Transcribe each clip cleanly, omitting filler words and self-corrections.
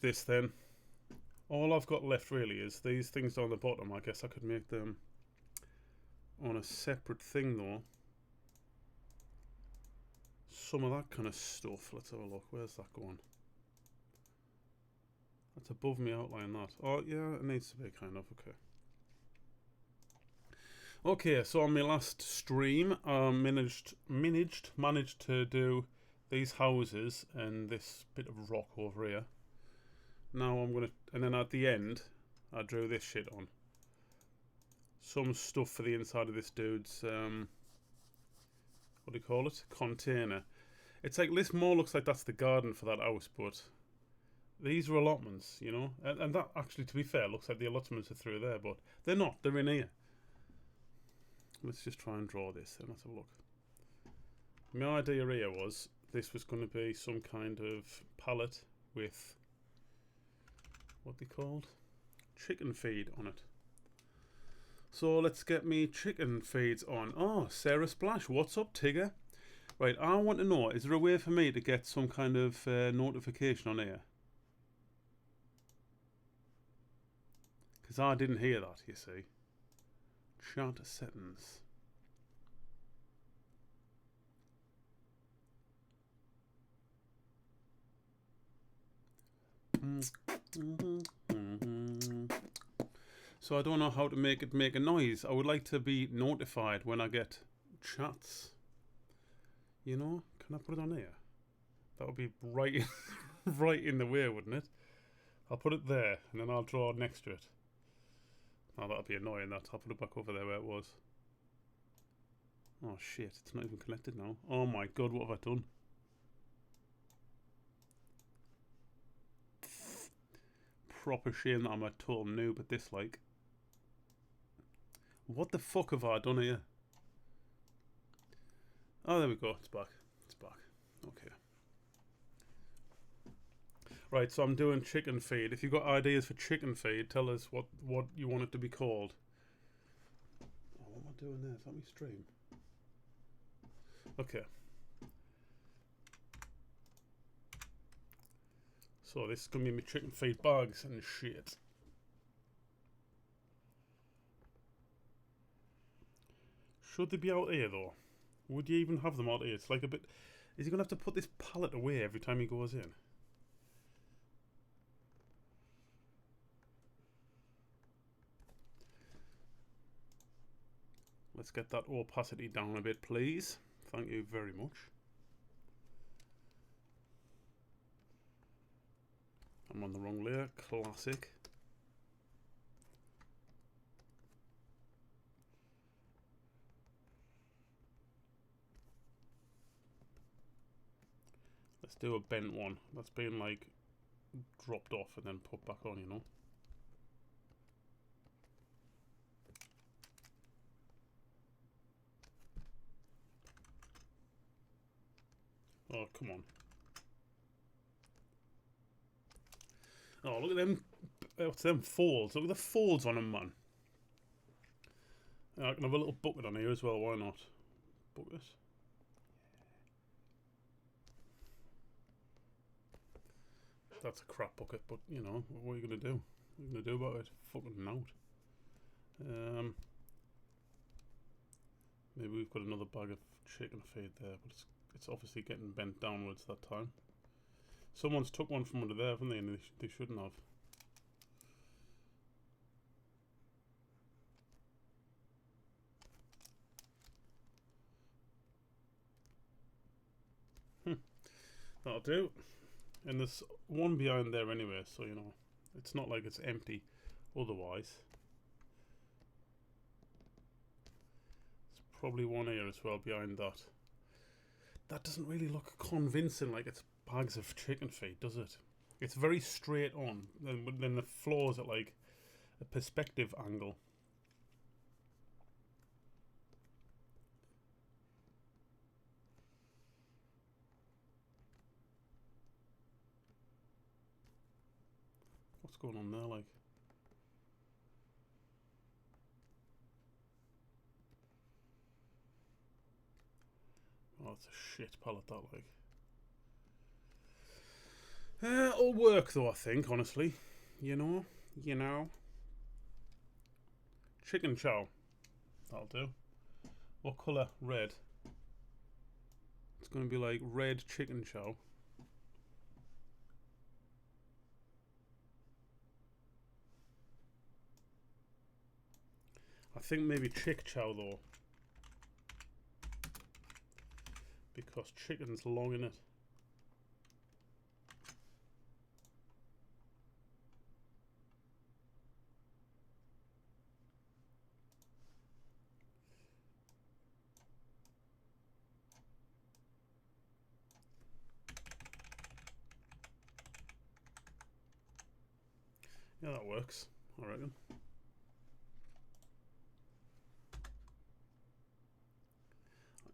this then. All I've got left really is these things down the bottom. I guess I could make them on a separate thing though. Some of that kind of stuff. Let's have a look. Where's that going? That's above me outline, that. Oh yeah, it needs to be kind of. Okay. Okay, so on my last stream, I managed to do these houses and this bit of rock over here. Now I'm gonna, and then at the end, I drew this shit on. Some stuff for the inside of this dude's, what do you call it? Container. It's like, this more looks like that's the garden for that house, but these are allotments, you know? And that actually, to be fair, looks like the allotments are through there, but they're not, they're in here. Let's just try and draw this then, let's have a look. My idea here was, this was going to be some kind of pallet with, what they called? Chicken feed on it. So let's get me chicken feeds on. Oh, Sarah Splash, what's up, Tigger? Right, I want to know, is there a way for me to get some kind of notification on here? Because I didn't hear that, you see. Chat settings. So I don't know how to make it make a noise. I would like to be notified when I get chats. You know, can I put it on here? That would be right, right in the way, wouldn't it? I'll put it there, and then I'll draw next to it. Oh, that'll be annoying. That I'll put it back over there where it was. Oh shit! It's not even connected now. Oh my god! What have I done? Proper shame that I'm a total noob at this. Like, what the fuck have I done here? Oh, there we go. It's back. It's back. Okay. Right, so I'm doing chicken feed. If you've got ideas for chicken feed, tell us what you want it to be called. Oh, what am I doing there? Is that me stream? Okay. So this is going to be my chicken feed bags and shit. Should they be out here though? Would you even have them out here? It's like a bit... Is he going to have to put this pallet away every time he goes in? Let's get that opacity down a bit, please. Thank you very much. I'm on the wrong layer. Classic. Let's do a bent one. That's been like dropped off and then put back on, you know. Oh, come on. Oh, look at them. What's them folds? Look at the folds on them, man. I can have a little bucket on here as well. Why not? Bucket. That's a crap bucket, but you know, what are you going to do? What are you going to do about it? Fucking out. Maybe we've got another bag of chicken feed there, but it's obviously getting bent downwards that time. Someone's took one from under there, haven't they? And they shouldn't have. That'll do. And there's one behind there anyway, so you know, it's not like it's empty otherwise. There's probably one here as well behind that. That doesn't really look convincing like it's bags of chicken feed, does it? It's very straight on, and then the floor's at like a perspective angle. What's going on there, like? Oh, it's a shit palette, that, like. It'll work though, I think, honestly. You know? You know? Chicken chow. That'll do. What colour? Red. It's going to be like red chicken chow. I think maybe chick chow though. Because chicken's long in it. Yeah, that works, I reckon.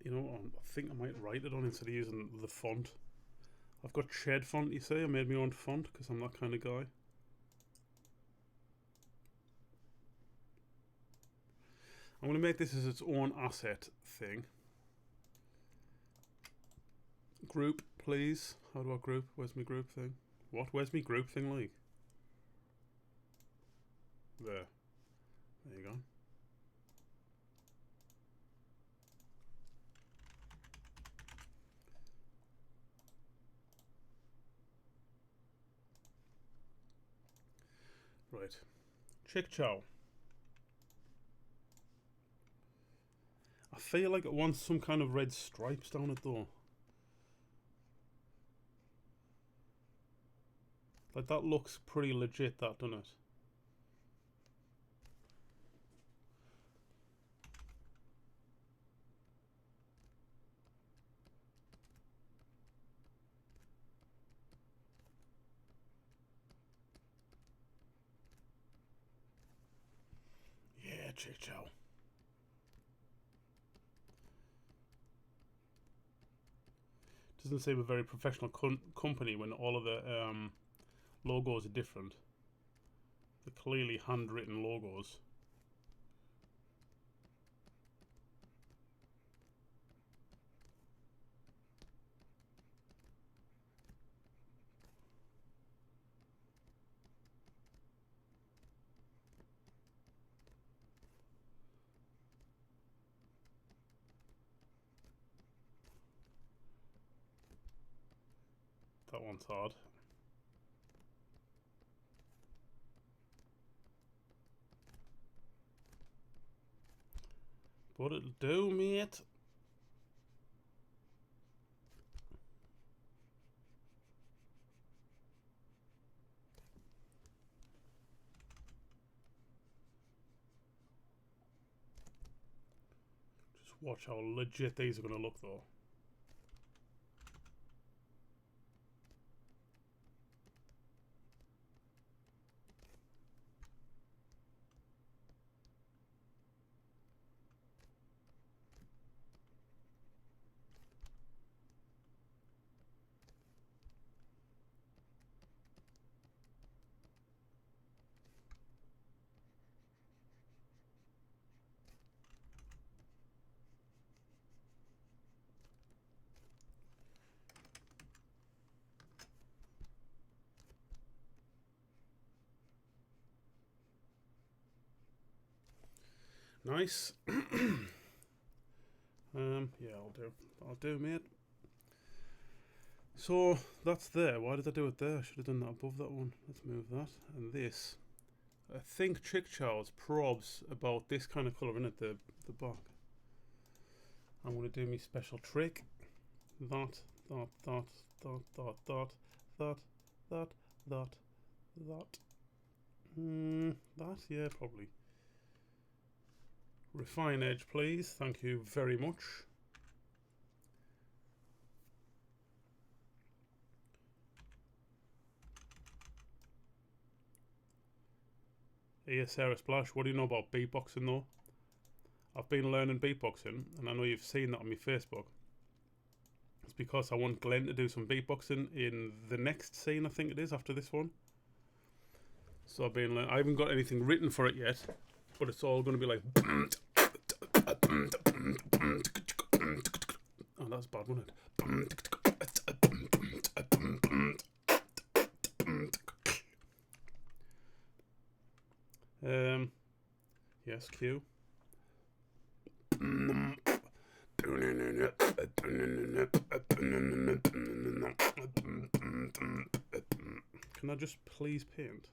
You know, I think I might write it on instead of using the font. I've got shed font, you see. I made my own font because I'm that kind of guy. I'm going to make this as its own asset thing. Group, please. How do I group? Where's my group thing? What? Where's my group thing like? There. There you go. Right. Chick chow. I feel like it wants some kind of red stripes down it though. Like that looks pretty legit, that, doesn't it? Yeah, chick chow. Doesn't seem a very professional company when all of the logos are different. They're clearly handwritten logos. That one's hard. But it'll do, mate. Just watch how legit these are going to look though. Nice. Yeah, I'll do, mate. So that's there. Why did I do it there? I should have done that above that one. Let's move that. And this. I think chick chow's probs about this kind of colour in it, the back. I'm gonna do my special trick. That, that, yeah, probably. Refine edge, please. Thank you very much. Here, Sarah Splash, what do you know about beatboxing though? I've been learning beatboxing, and I know you've seen that on my Facebook. It's because I want Glenn to do some beatboxing in the next scene, I think it is, after this one. So I've been I haven't got anything written for it yet, but it's all going to be like... Oh, that's bad, wasn't it? Yes, Q. Can I just please paint?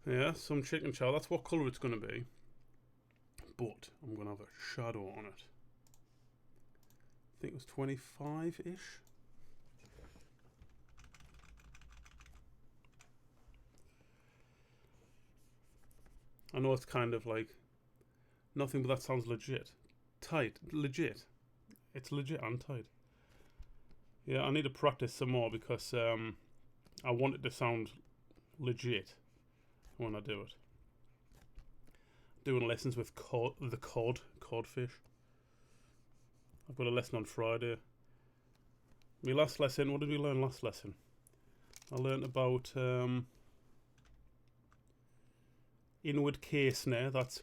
Yeah, some chicken chow. That's what colour it's going to be. But I'm going to have a shadow on it. I think it was 25-ish. I know it's kind of like nothing, but that sounds legit. Tight. Legit. It's legit and tight. Yeah, I need to practice some more because I want it to sound legit when I do it. Doing lessons with codfish. I've got a lesson on Friday. My last lesson, what did we learn last lesson? I learnt about inward K snare. That's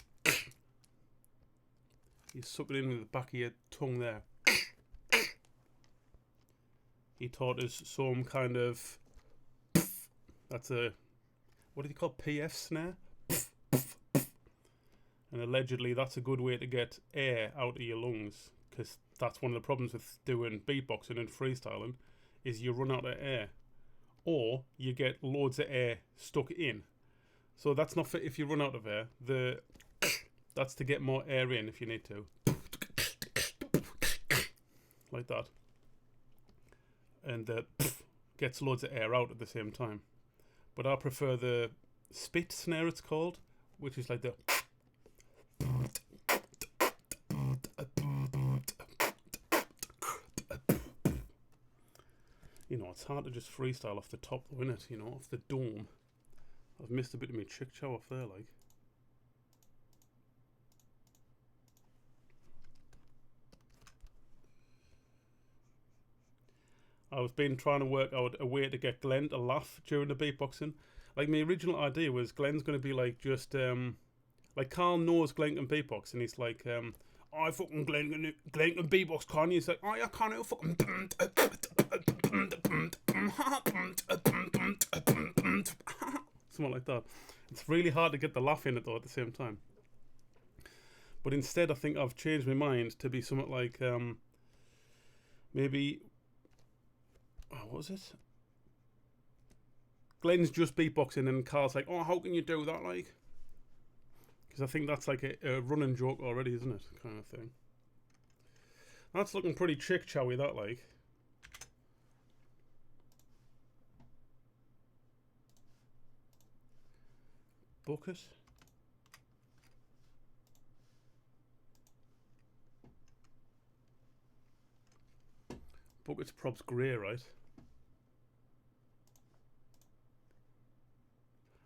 you suck it in with the back of your tongue there. He taught us some kind of that's a what do you call PF snare? And allegedly that's a good way to get air out of your lungs, because that's one of the problems with doing beatboxing and freestyling is you run out of air, or you get loads of air stuck in. So that's not for if you run out of air. That's to get more air in if you need to, like that, and that gets loads of air out at the same time. But I prefer the spit snare, it's called, which is like the you know, it's hard to just freestyle off the top though, isn't it? You know, off the dome. I've missed a bit of my chick chow off there, like. I was trying to work out a way to get Glenn to laugh during the beatboxing. Like, my original idea was Glenn's going to be like just like Carl knows Glenn can beatbox, and he's like, I fucking Glenn can beatbox, Kanye. He's like, oh yeah, Kanye, fucking something like that. It's really hard to get the laugh in it though at the same time. But instead, I think I've changed my mind to be something like maybe. What was it? Glenn's just beatboxing and Carl's like, oh, how can you do that, like? Because I think that's like a running joke already, isn't it? Kind of thing. That's looking pretty chick chowy, that, like. Bucket. Bucket's props grey, right?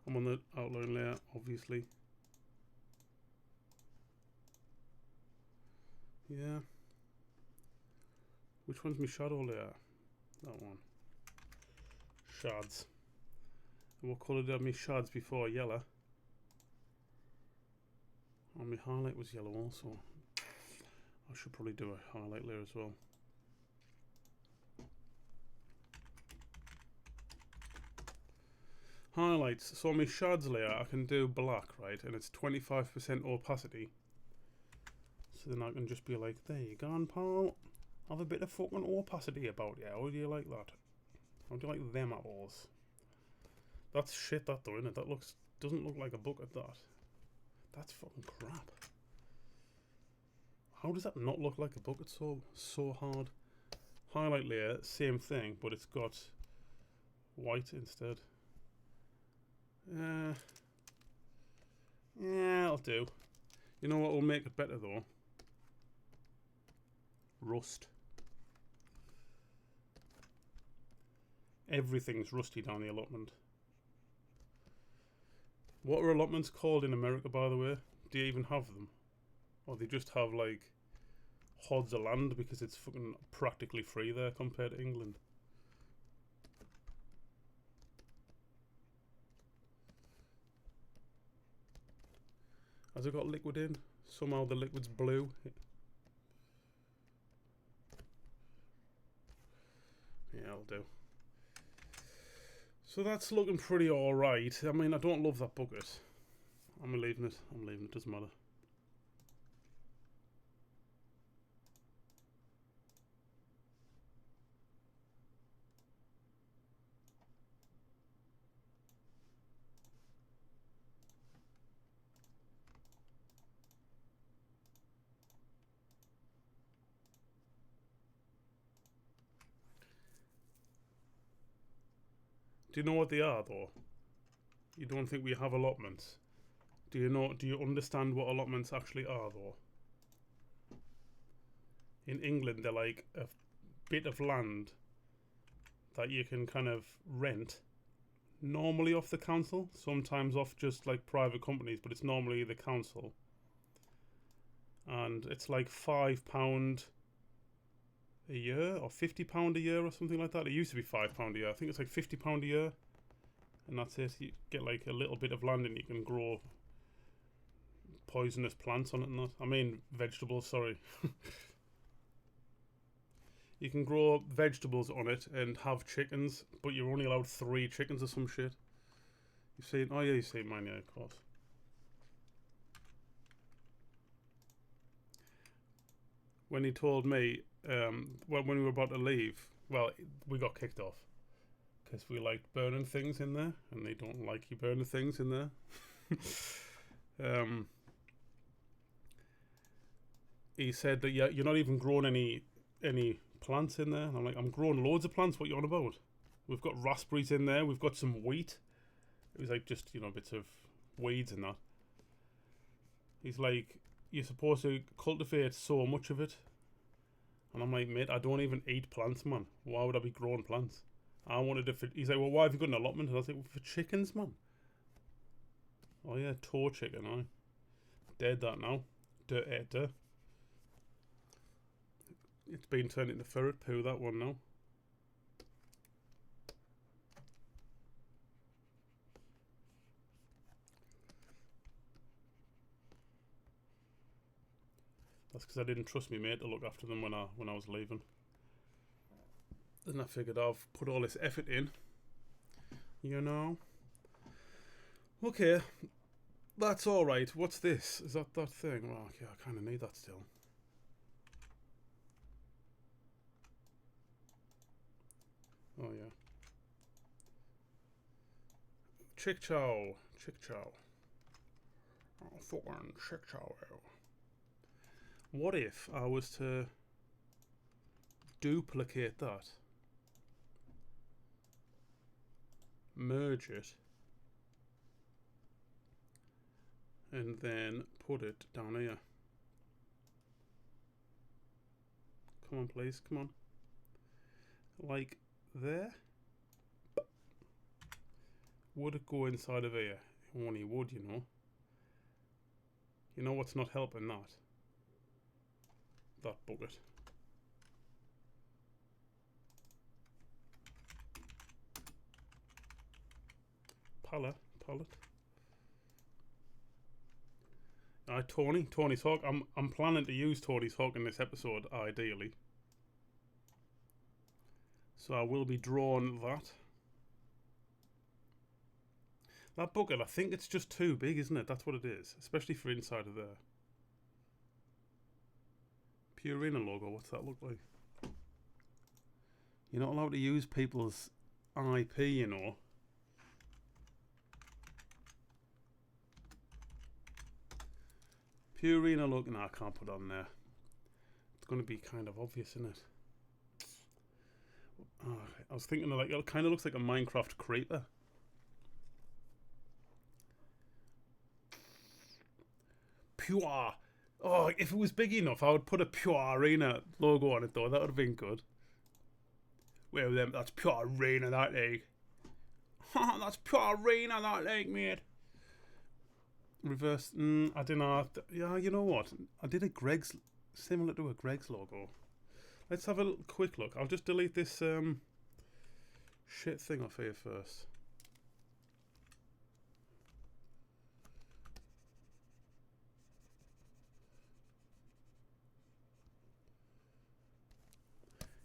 I'm on the outline layer, obviously. Yeah. Which one's my shadow layer? That one. Shads. And what colour did I have my shads before? Yellow. And my highlight was yellow also. I should probably do a highlight layer as well. Highlights. So on my shads layer I can do black, right? And it's 25% opacity. So then I can just be like, there you go, pal. Have a bit of fucking opacity about you. How do you like that? How do you like them apples? That's shit, that though, innit? That doesn't look like a bucket, that. That's fucking crap. How does that not look like a bucket so hard? Highlight layer, same thing, but it's got white instead. Yeah, I'll do. You know what will make it better though? Rust. Everything's rusty down the allotment. What are allotments called in America, by the way? Do you even have them? Or they just have like hods of land because it's fucking practically free there compared to England. Has it got liquid in? Somehow the liquid's blue. Yeah, I'll do. So that's looking pretty alright. I mean, I don't love that bucket. I'm leaving it. I'm leaving it. Doesn't matter. Do you know what they are, though? You don't think we have allotments? Do you know? Do you understand what allotments actually are, though? In England, they're like a bit of land that you can kind of rent. Normally off the council, sometimes off just like private companies, but it's normally the council. And it's like £5 a year or £50 a year or something like that. It used to be £5 a year. I think it's like £50 a year, and that's it. You get like a little bit of land and you can grow poisonous plants on it and that. I mean vegetables, sorry. You can grow vegetables on it and have chickens, but you're only allowed 3 chickens or some shit. You've seen? Oh yeah, you've seen mine, yeah, of course. When he told me, when we were about to leave, well, we got kicked off because we liked burning things in there, and they don't like you burning things in there. He said that you're not even growing any plants in there, and I'm like, I'm growing loads of plants. What you on about? We've got raspberries in there. We've got some wheat. It was like just bits of weeds and that. He's like, you're supposed to cultivate so much of it. And I'm like, mate, I don't even eat plants, man. Why would I be growing plants? I wanted to. He's like, well, why have you got an allotment? And I was like, well, for chickens, man. Oh yeah, toe chicken, I dead that now. Duh. It's been turned into ferret poo, that one now. That's because I didn't trust me mate to look after them when I was leaving. Then I figured I've put all this effort in. You know? Okay. That's alright. What's this? Is that thing? Well, okay, I kind of need that still. Oh, yeah. Chick chow. Oh, fucking chick chow. What if I was to duplicate that, merge it, and then put it down here? Come on, please, come on. Like there? Would it go inside of here? It only would, you know. You know what's not helping that? That bucket. Pallet. Tony's Hawk. I'm planning to use Tony's Hawk in this episode, ideally. So I will be drawing that. That bucket, I think it's just too big, isn't it? That's what it is, especially for inside of there. Purina logo, what's that look like? You're not allowed to use people's IP, you know. Purina logo, no, I can't put on there. It's going to be kind of obvious, isn't it? Oh, I was thinking of like, it kind of looks like a Minecraft creeper. Pure. Oh, if it was big enough, I would put a Purina logo on it though. That would have been good. Well, then that's Purina, that leg. That's Purina, that leg, mate. Reverse. I don't know. Yeah, you know what? I did a Greg's, similar to a Greg's logo. Let's have a quick look. I'll just delete this shit thing off here first.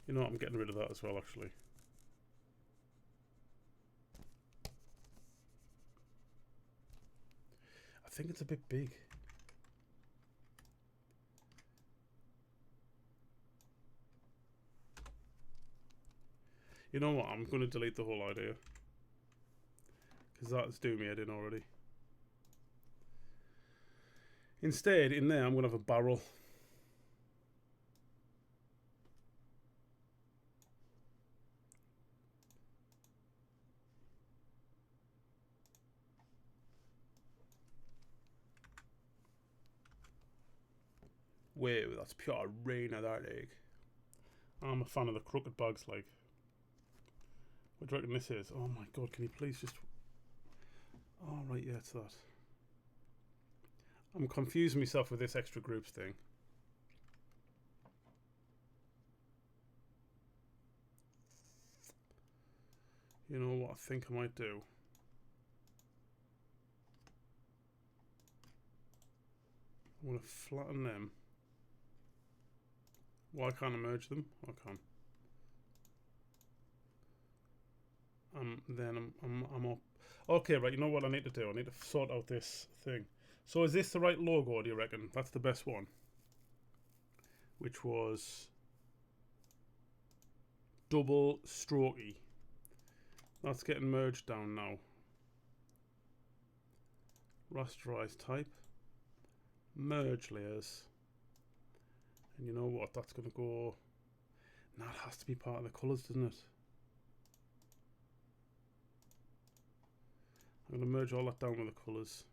You know what? I'm getting rid of that as well, actually. think it's a bit big. You know what? I'm going to delete the whole idea. Because that's doing me head in already. Instead, in there, I'm going to have a barrel. Wait, that's pure rain of that egg. I'm a fan of the crooked bags, like. What do you reckon this is? Oh my god, can you please just... Oh, right, yeah, it's that. I'm confusing myself with this extra groups thing. You know what I think I might do? I'm going to flatten them. Why can't I merge them? I can. Then I'm up. Okay, right. You know what I need to do? I need to sort out this thing. So is this the right logo? Do you reckon that's the best one? Which was double strokey. That's getting merged down now. Rasterize type. Merge layers. And you know what? That's going to go... Now it has to be part of the colours, doesn't it? I'm going to merge all that down with the colours.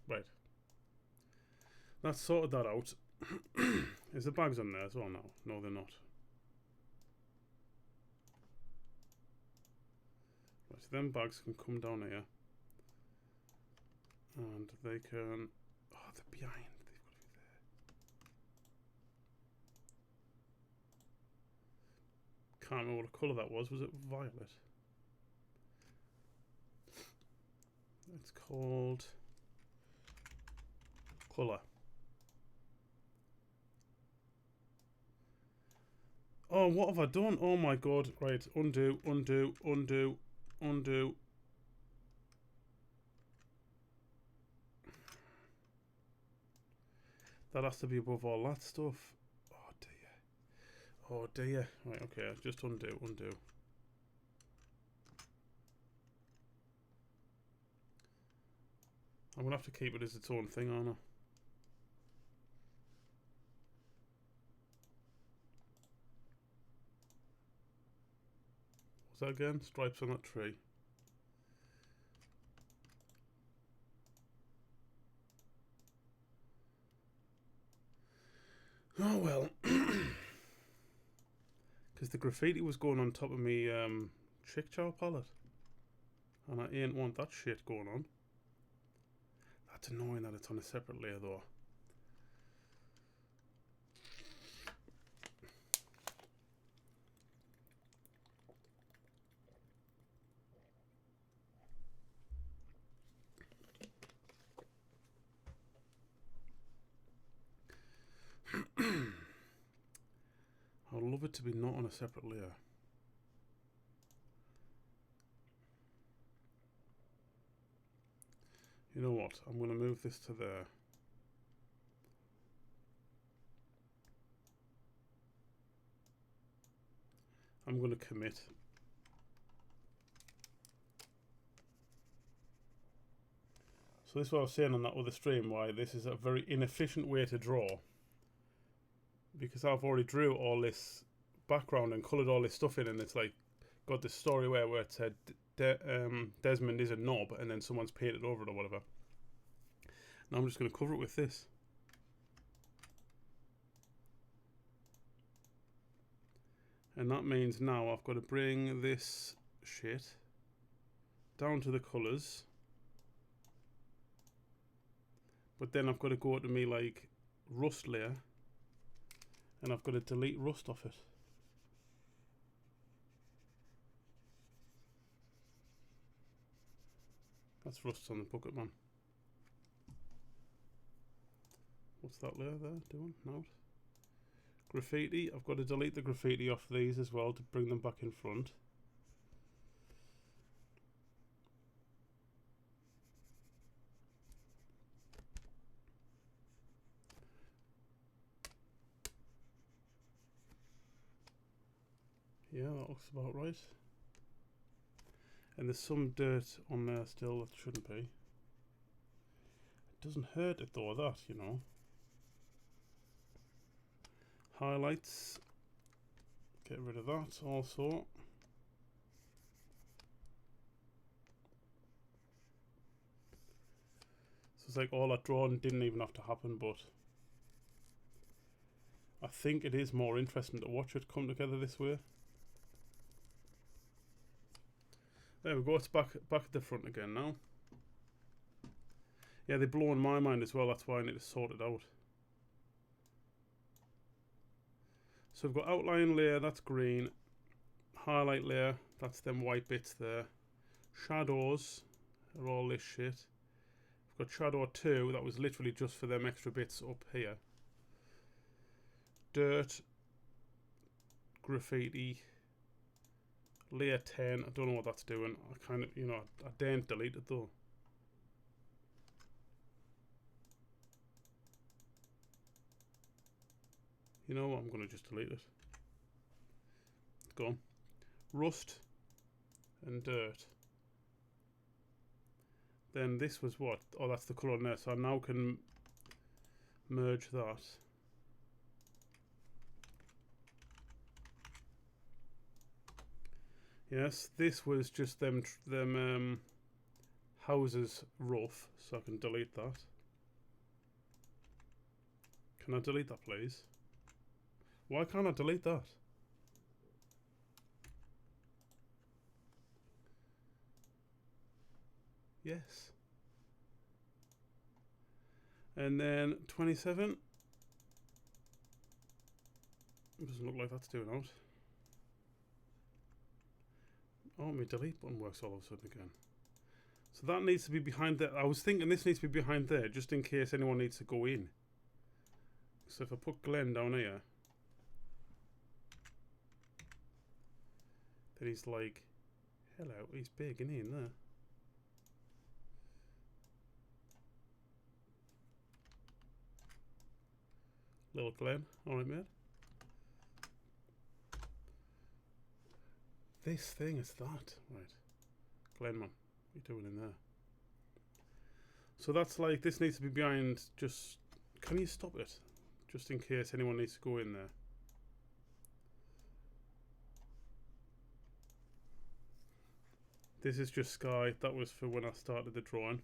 Right. That's sorted that out. Is the bags on there as well now? No, they're not. Right, so them bags can come down here. And they can... Oh, they're behind. They've got to be there. Can't remember what colour that was. Was it violet? It's called... Colour. Oh, what have I done? Oh my god. Right, undo, undo, undo, undo. That has to be above all that stuff. Oh dear. Oh dear. Right, okay, just undo, undo. I'm going to have to keep it as its own thing, aren't I? What's that again? Stripes on that tree. Oh well. Because the graffiti was going on top of me chick chow palette. And I ain't want that shit going on. That's annoying that it's on a separate layer though. I'd love it to be not on a separate layer. You know what? I'm going to move this to there. I'm going to commit. So this is what I was saying on that other stream, why this is a very inefficient way to draw. Because I've already drew all this background and coloured all this stuff in, and it's like got this story where it said Desmond is a knob, and then someone's painted over it or whatever. Now I'm just going to cover it with this. And that means now I've got to bring this shit down to the colours. But then I've got to go to me like rust layer, and I've got to delete rust off it. That's rust on the bucket, man. What's that layer there doing? Now Graffiti. I've got to delete the graffiti off these as well to bring them back in front. Yeah, that looks about right. And there's some dirt on there still that shouldn't be. It doesn't hurt it though, that, you know. Highlights. Get rid of that also. So it's like all that drawing didn't even have to happen, but I think it is more interesting to watch it come together this way. There we go, it's back at the front again now. Yeah, they blow in my mind as well, that's why I need to sort it out. So we've got outline layer, that's green. Highlight layer, that's them white bits there. Shadows are all this shit. We've got shadow 2, that was literally just for them extra bits up here. Dirt. Graffiti. Layer 10, I don't know what that's doing. I kind of, you know, I daren't delete it though. You know what, I'm going to just delete it. It's gone. Rust and dirt. Then this was what? Oh, that's the colour on there. So I now can merge that. Yes, this was just them houses rough, so I can delete that. Can I delete that, please? Why can't I delete that? Yes. And then 27. Doesn't look like that's doing out. Oh, my delete button works all of a sudden again. So that needs to be behind there. I was thinking this needs to be behind there, just in case anyone needs to go in. So if I put Glenn down here, then he's like, hello, he's big, isn't he, in there? Little Glenn, alright mate. This thing is that, right. Glenn man, what are you doing in there? So that's like, this needs to be behind, just, can you stop it? Just in case anyone needs to go in there. This is just sky, that was for when I started the drawing.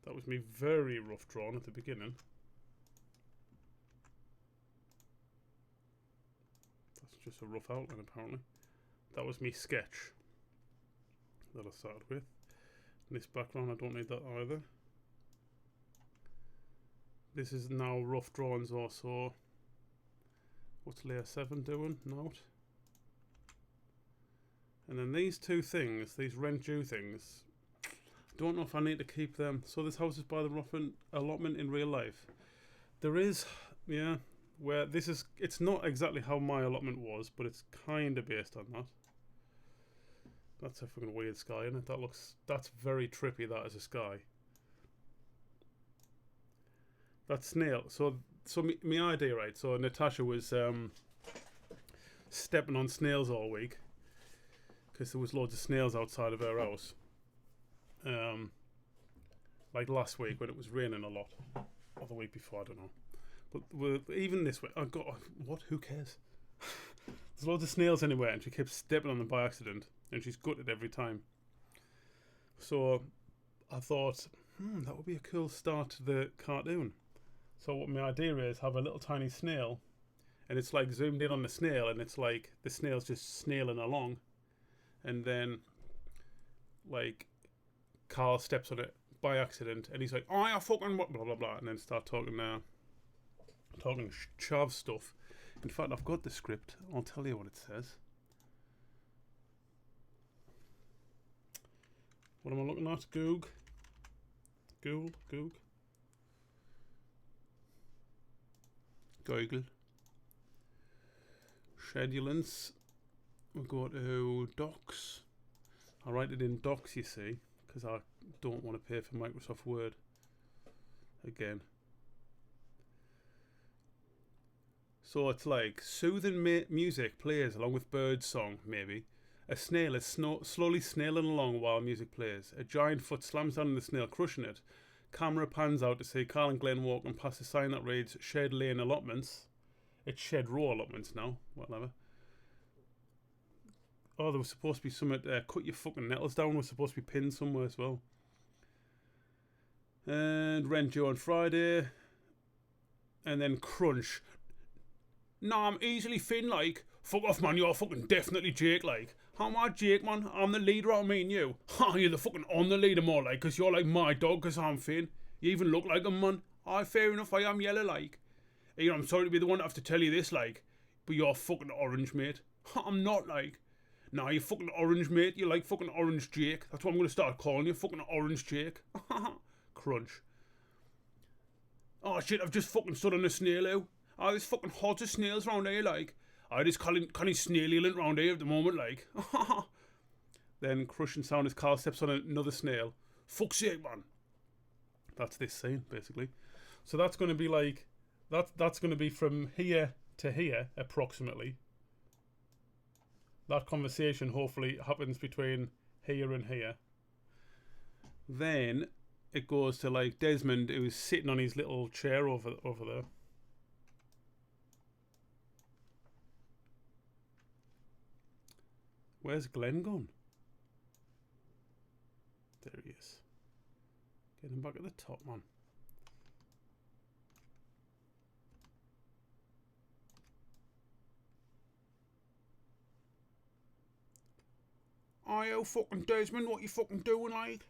That was me very rough drawn at the beginning. That's just a rough outline apparently. That was me sketch that I started with. And this background, I don't need that either. This is now rough drawings also. What's layer 7 doing? Note. And then these two things, these rent due things, don't know if I need to keep them. So this house is by the allotment in real life. There is, yeah, where this is, it's not exactly how my allotment was, but it's kind of based on that. That's a fucking weird sky, isn't it? That looks, that's very trippy, that as a sky. That snail. So my idea, right? So Natasha was stepping on snails all week because there was loads of snails outside of her house. Like last week when it was raining a lot, or the week before, I don't know. But even this week, I got what? Who cares? There's loads of snails anywhere, and she kept stepping on them by accident, and she's gutted every time. So I thought, that would be a cool start to the cartoon. So what my idea is, have a little tiny snail, and it's like zoomed in on the snail, and it's like the snail's just snailing along, and then like Carl steps on it by accident, and he's like, "Oh, I fucking blah blah blah," and then start talking chav stuff. In fact, I've got the script. I'll tell you what it says. What am I looking at? Google. Schedulings. We'll go to docs. I write it in docs, you see, because I don't want to pay for Microsoft Word again. So it's like soothing music plays along with bird song, maybe. A snail is slowly snailing along while music plays. A giant foot slams down on the snail, crushing it. Camera pans out to see Carl and Glenn walking past a sign that reads Shed Lane Allotments. It's Shed Row Allotments now, whatever. Oh, there was supposed to be something, cut your fucking nettles down was supposed to be pinned somewhere as well. And rent due on Friday. And then crunch. Nah, I'm easily thin, like. Fuck off, man, you're fucking definitely Jake, like. How am I Jake, man? I'm the leader, I mean you. Ha, you're the fucking on the leader more, like, because you're like my dog, because I'm thin. You even look like him, man. Aye, fair enough, I am yellow, like. You know, I'm sorry to be the one to have to tell you this, like, but you're fucking orange, mate. Ha, I'm not, like. Nah, you're fucking orange, mate. You're like fucking orange Jake. That's what I'm going to start calling you, fucking orange Jake. Crunch. Oh, shit, I've just fucking stood on a snail, out. Oh, there's fucking hordes of snails round here, like. I just kind of snail round here at the moment, like. Then crushing sound as Carl steps on another snail. Fuck's sake, man. That's this scene, basically. So that's going to be like, that's going to be from here to here, approximately. That conversation hopefully happens between here and here. Then it goes to like Desmond, who's sitting on his little chair over there. Where's Glenn gone? There he is. Get him back at the top, man. Aye, fucking Desmond, what you fucking doing, like?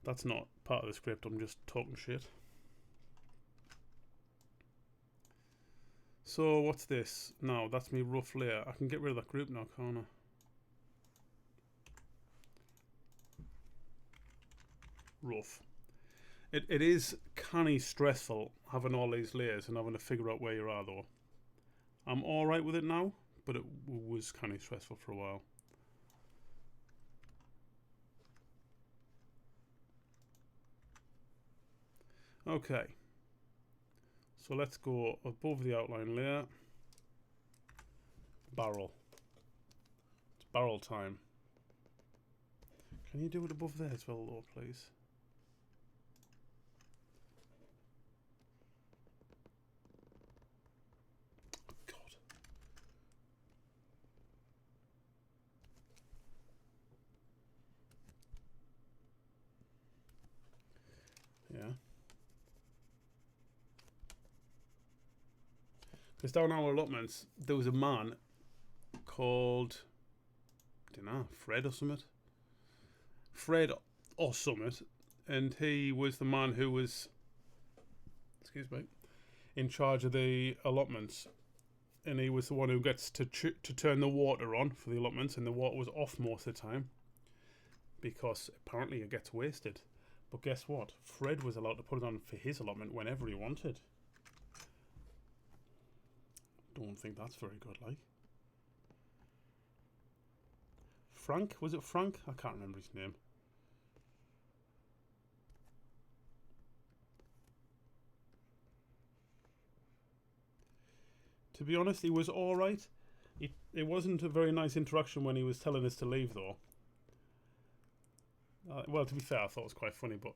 That's not part of the script, I'm just talking shit. So, what's this? No, that's me rough layer. I can get rid of that group now, can't I? Rough. It is canny stressful having all these layers and having to figure out where you are, though. I'm alright with it now, but it was canny stressful for a while. Okay, so let's go above the outline layer. Barrel. It's barrel time. Can you do it above there as well, though, please? Oh, God. Yeah. Because down our allotments, there was a man called, I don't know, Fred or something. Fred or something. And he was the man who was, excuse me, in charge of the allotments. And he was the one who gets to turn the water on for the allotments. And the water was off most of the time. Because apparently it gets wasted. But guess what? Fred was allowed to put it on for his allotment whenever he wanted. Don't think that's very good, like. Frank? Was it Frank? I can't remember his name. To be honest, he was alright. It wasn't a very nice interaction when he was telling us to leave, though. Well, to be fair, I thought it was quite funny, but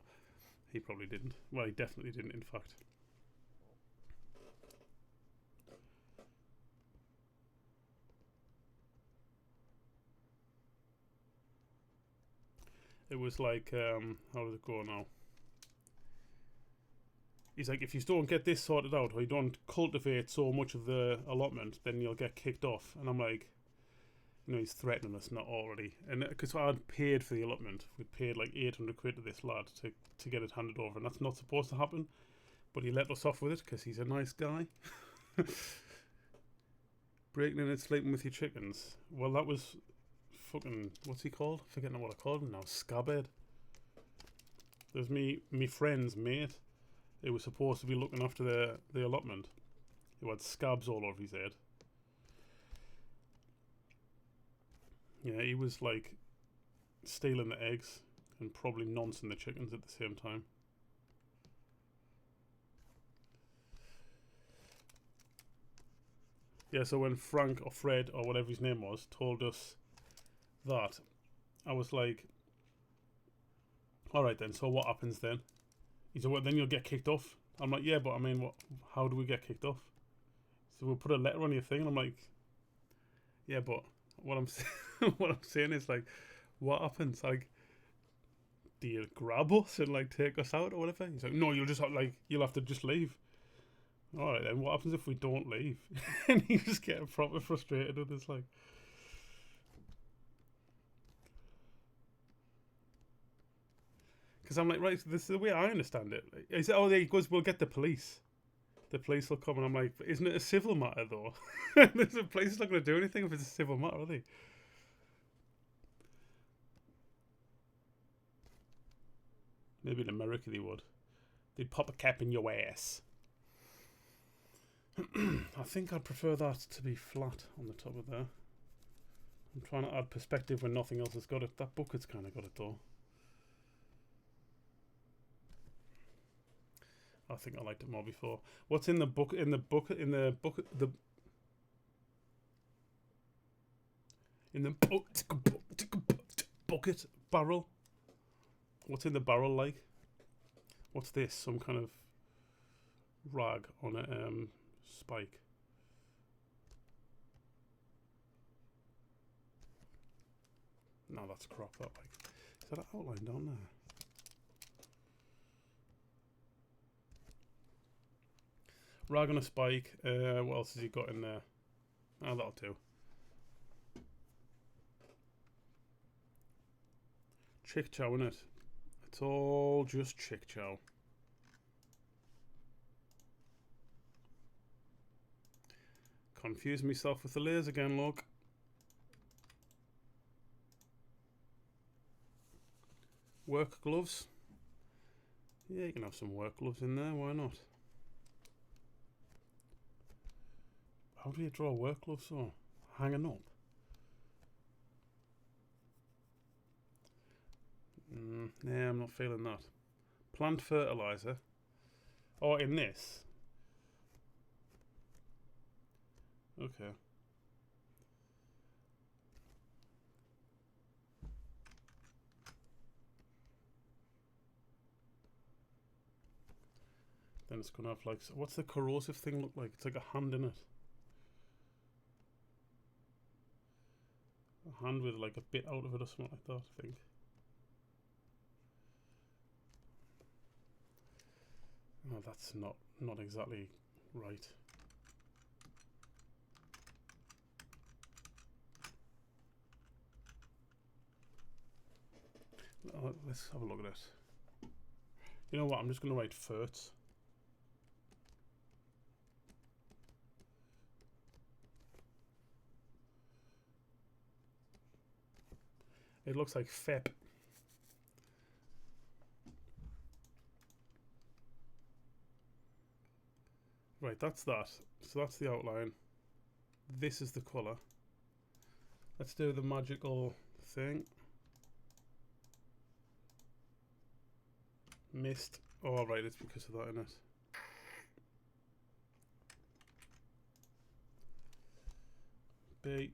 he probably didn't. Well, he definitely didn't, in fact. It was like, how does it go now? He's like, if you don't get this sorted out, or you don't cultivate so much of the allotment, then you'll get kicked off. And I'm like, you know, he's threatening us, not already. And because I'd paid for the allotment, we'd paid like 800 quid to this lad to get it handed over, and that's not supposed to happen. But he let us off with it because he's a nice guy. Breaking in and sleeping with your chickens. Well, that was fucking, what's he called? Forgetting what I called him now. Scabbard. There's me friend's mate who was supposed to be looking after the allotment, who had scabs all over his head. Yeah, he was like stealing the eggs and probably noncing the chickens at the same time. Yeah, so when Frank or Fred or whatever his name was told us that, I was like, alright then, so what happens then? He said, well, then you'll get kicked off. I'm like, yeah, but I mean, how do we get kicked off? So we'll put a letter on your thing, and I'm like, yeah, but what I'm what I'm saying is, like, what happens? Like, do you grab us and like take us out or whatever? He's like, no, you'll have to just leave. All right then, what happens if we don't leave? And he's just getting proper frustrated with this, like. Because I'm like, right, so this is the way I understand it. He said, oh, he goes, we'll get the police. The police will come, and I'm like, but isn't it a civil matter though? The police is not going to do anything if it's a civil matter, are they? Maybe in America they would. They'd pop a cap in your ass. I think I'd prefer that to be flat on the top of there. I'm trying to add perspective when nothing else has got it. That bucket's kind of got it though. I think I liked it more before. What's in the bucket? In the bucket barrel. What's in the barrel like? What's this? Some kind of rag on a spike. No, that's crap. That like, is that outlined on there? Rag on a spike. What else has he got in there? Oh, that'll do. Chick chow, innit? It's all just chick chow. Confuse myself with the layers again, look. Work gloves. Yeah, you can have some work gloves in there, why not? How do you draw work gloves so? Hanging up? Yeah, I'm not feeling that. Plant fertilizer. Oh, in this? Okay. Then it's going to have like... What's the corrosive thing look like? It's like a hand in it. A hand with like a bit out of it or something like that, I think. Oh, that's not exactly right. Let's have a look at it. You know what? I'm just going to write ferts. It looks like FEP. Right, that's that. So that's the outline. This is the colour. Let's do the magical thing. Mist. Oh, right, it's because of that, isn't it? B.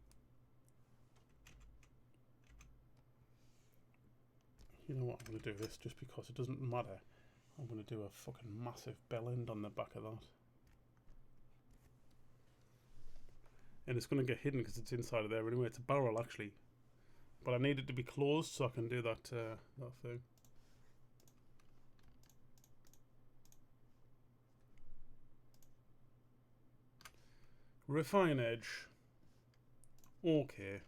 You know what, I'm going to do this just because it doesn't matter. I'm going to do a fucking massive bell end on the back of that. And it's going to get hidden because it's inside of there anyway. It's a barrel actually. But I need it to be closed so I can do that that thing. Refine edge. Okay.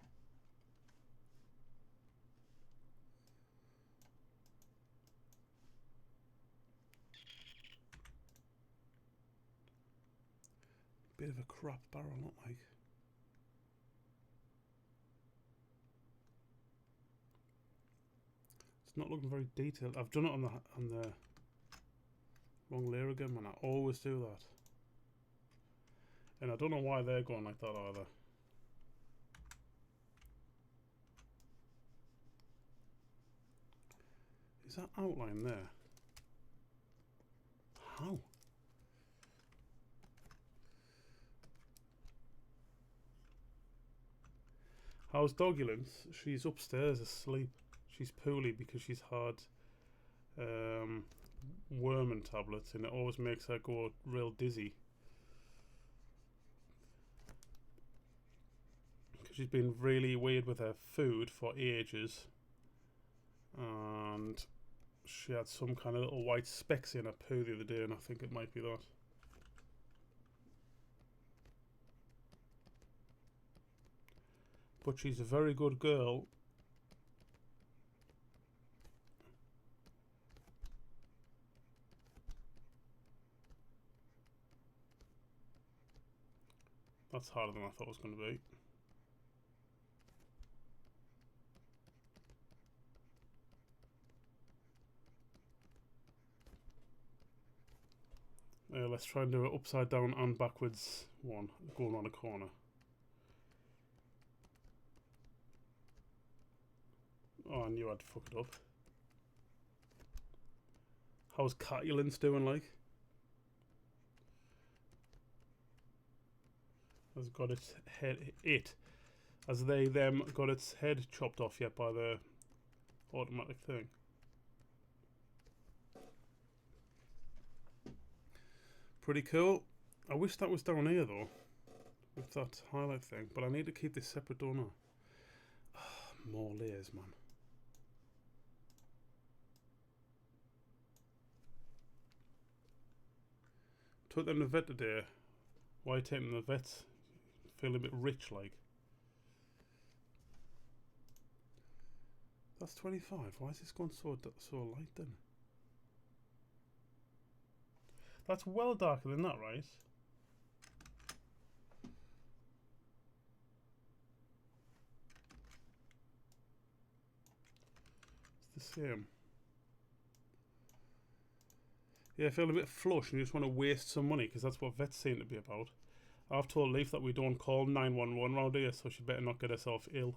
Bit of a crap barrel, not like. It's not looking very detailed. I've done it on the wrong layer again, man. I always do that. And I don't know why they're going like that either. Is that outline there? How? How's Doggulance? She's upstairs asleep. She's poorly because she's had worming tablets, and it always makes her go real dizzy. She's been really weird with her food for ages, and she had some kind of little white specks in her poo the other day, and I think it might be that. But she's a very good girl. That's harder than I thought it was going to be. Let's try and do it upside down and backwards one, going around a corner. Oh, I knew I'd fuck it up. How's Catulance doing, like? Has got its head... Has them got its head chopped off yet by the automatic thing? Pretty cool. I wish that was down here, though. With that highlight thing. But I need to keep this separate, don't I? More layers, man. Took them to the vet today. Why taking them to the vets? Feel a bit rich, like. That's 25. Why is this going so light then? That's well darker than that, right? It's the same. Yeah, I feel a bit flush and you just want to waste some money because that's what vets seem to be about. I've told Leaf that we don't call 911 round here, so she better not get herself ill.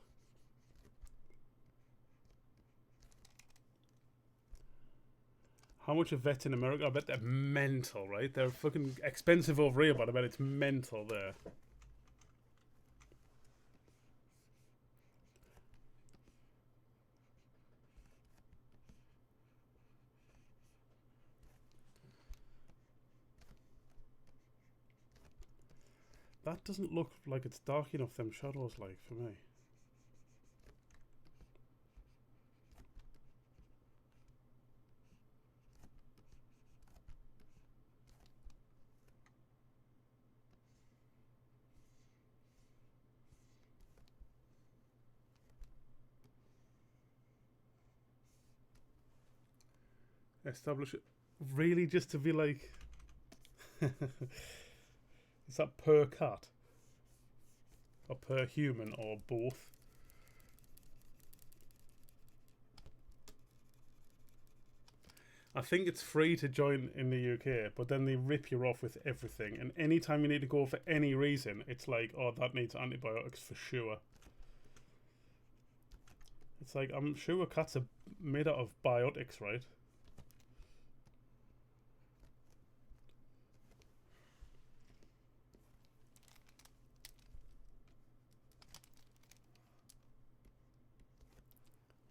How much are vets in America? I bet they're mental, right? They're fucking expensive over here, but I bet it's mental there. That doesn't look like it's dark enough, them shadows, like, for me. Establish it. Really, just to be like... Is that per cat? Or per human, or both? I think it's free to join in the UK, but then they rip you off with everything. And anytime you need to go for any reason, it's like, oh, that needs antibiotics for sure. It's like, I'm sure cats are made out of biotics, right?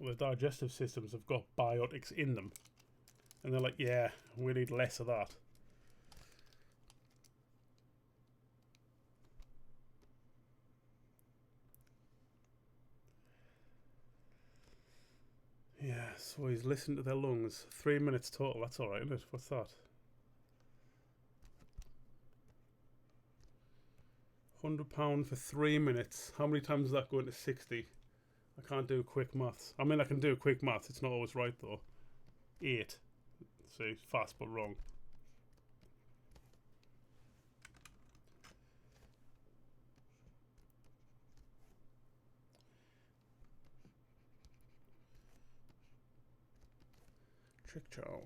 Well, the digestive systems have got biotics in them. And they're like, yeah, we need less of that. Yeah, so he's listened to their lungs. 3 minutes total, that's alright, isn't it? What's that? £100 for 3 minutes. How many times is that going to 60? I can't do quick maths. I mean, I can do quick maths. It's not always right, though. 8. See, fast but wrong. Chick-chow.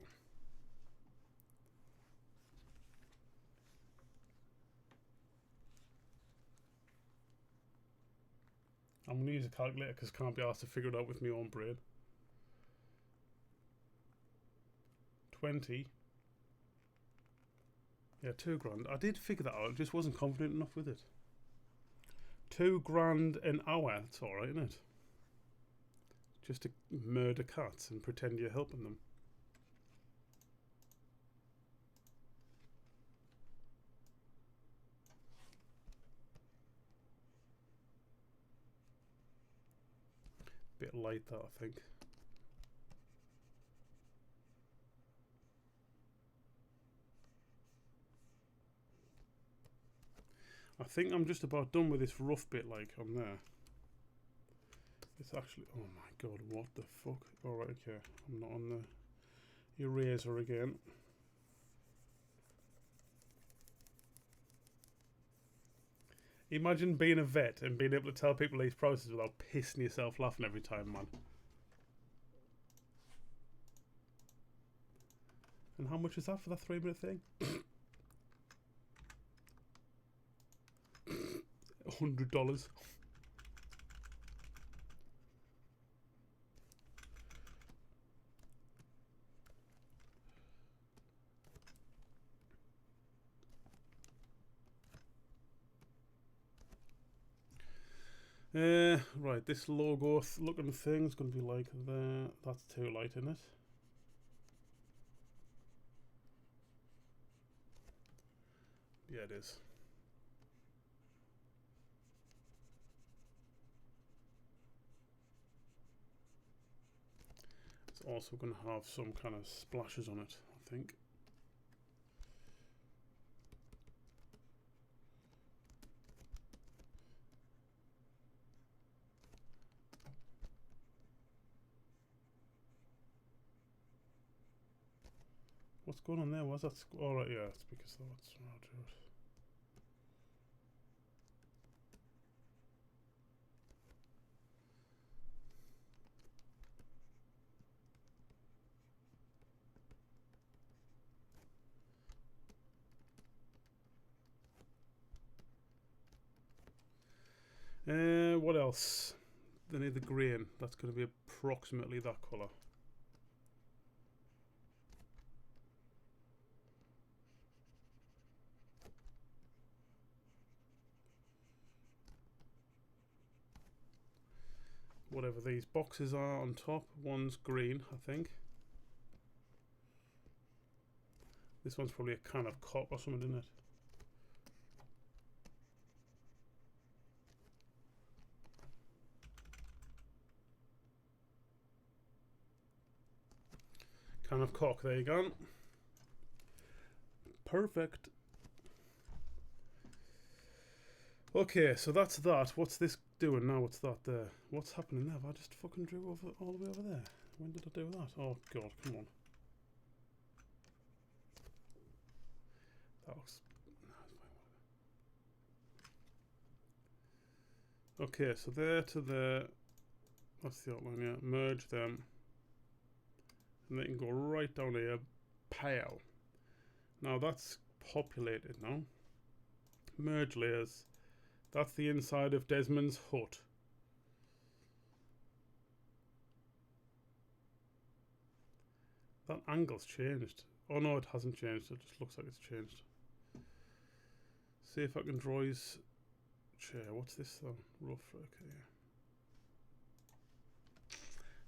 I'm going to use a calculator because I can't be asked to figure it out with my own brain. 20. Yeah, £2,000. I did figure that out, I just wasn't confident enough with it. £2,000 an hour, that's alright, isn't it? Just to murder cats and pretend you're helping them. Bit light that, I think. I think I'm just about done with this rough bit, like, on there. It's actually... Oh my god, what the fuck? Alright, okay. I'm not on the eraser again. Imagine being a vet and being able to tell people these processes without pissing yourself laughing every time, man. And how much is that for that 3-minute thing? $100. Right, this logo looking thing's going to be like there. That's too light, isn't it? Yeah, it is. It's also going to have some kind of splashes on it, I think. What's going on there? Was that... Alright, yeah, it's because that's... Oh, dude. What else? They need the green. That's going to be approximately that colour. Whatever these boxes are on top. One's green, I think. This one's probably a can of cock or something, isn't it? Can of cock, there you go. Perfect. Okay, so that's that. What's this doing now? What's that there? What's happening there? Have I just fucking drew over all the way over there? When did I do that? Oh god, come on. That looks... Okay, so there to there. That's the outline, yeah. Merge them. And they can go right down here. Pow. Now that's populated now. Merge layers. That's the inside of Desmond's hut. That angle's changed. Oh no, it hasn't changed. It just looks like it's changed. See if I can draw his chair. What's this though? Rough. Okay.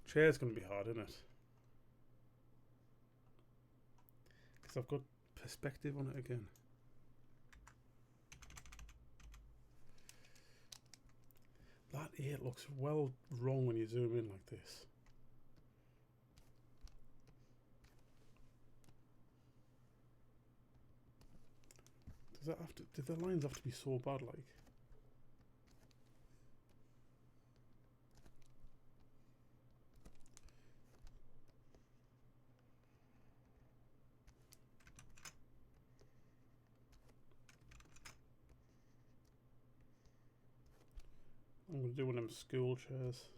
Chair's going to be hard, isn't it? Because I've got perspective on it again. That 8 looks well wrong when you zoom in like this. Does that have to... Do the lines have to be so bad, like? I'm going to do one of them school chairs.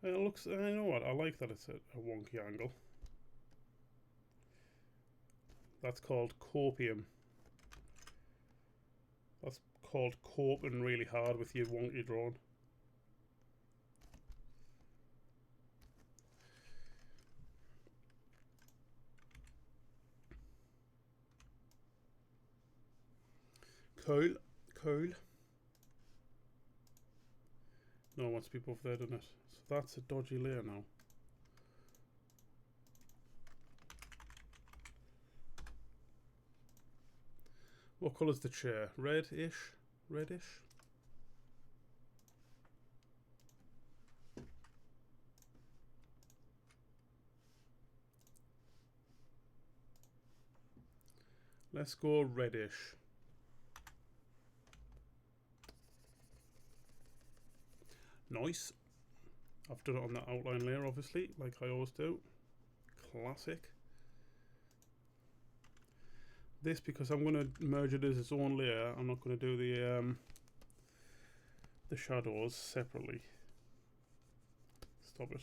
And it looks, you know what, I like that it's a wonky angle. That's called copium. That's called coping really hard with your wonky drawing. Cool, cool. No one wants to be above there, doesn't it? So that's a dodgy layer now. What colour's the chair? Red-ish? Reddish? Let's go reddish. Nice. I've done it on that outline layer, obviously, like I always do. Classic. This, because I'm going to merge it as its own layer, I'm not going to do the shadows separately. Stop it.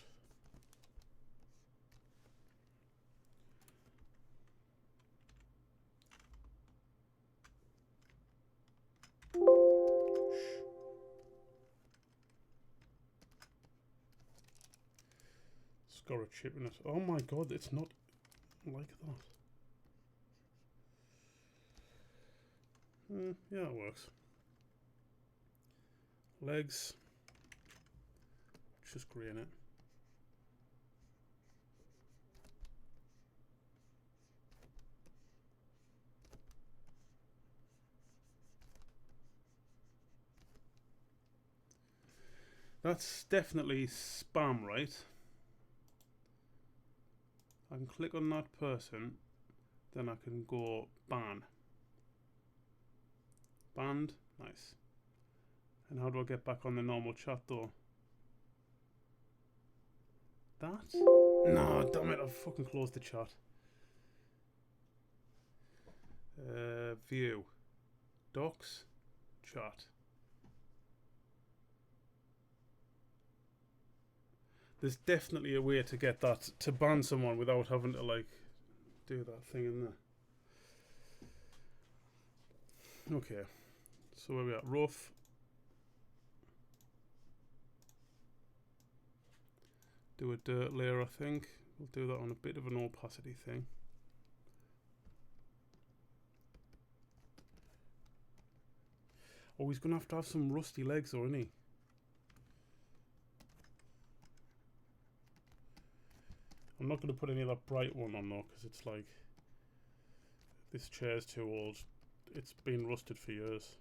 It's got a chip in it. Oh my god, it's not like that. Yeah, it works. Legs. Just green it. That's definitely spam, right? I can click on that person, then I can go ban. Banned, nice. And how do I get back on the normal chat though? That? No, damn it, I've fucking closed the chat. View. Docs. Chat. There's definitely a way to get that, to ban someone without having to like do that thing in there. Okay. So where we at? Rough. Do a dirt layer, I think. We'll do that on a bit of an opacity thing. Oh, he's going to have some rusty legs though, isn't he? I'm not going to put any of that bright one on though, because it's like, this chair's too old. It's been rusted for years.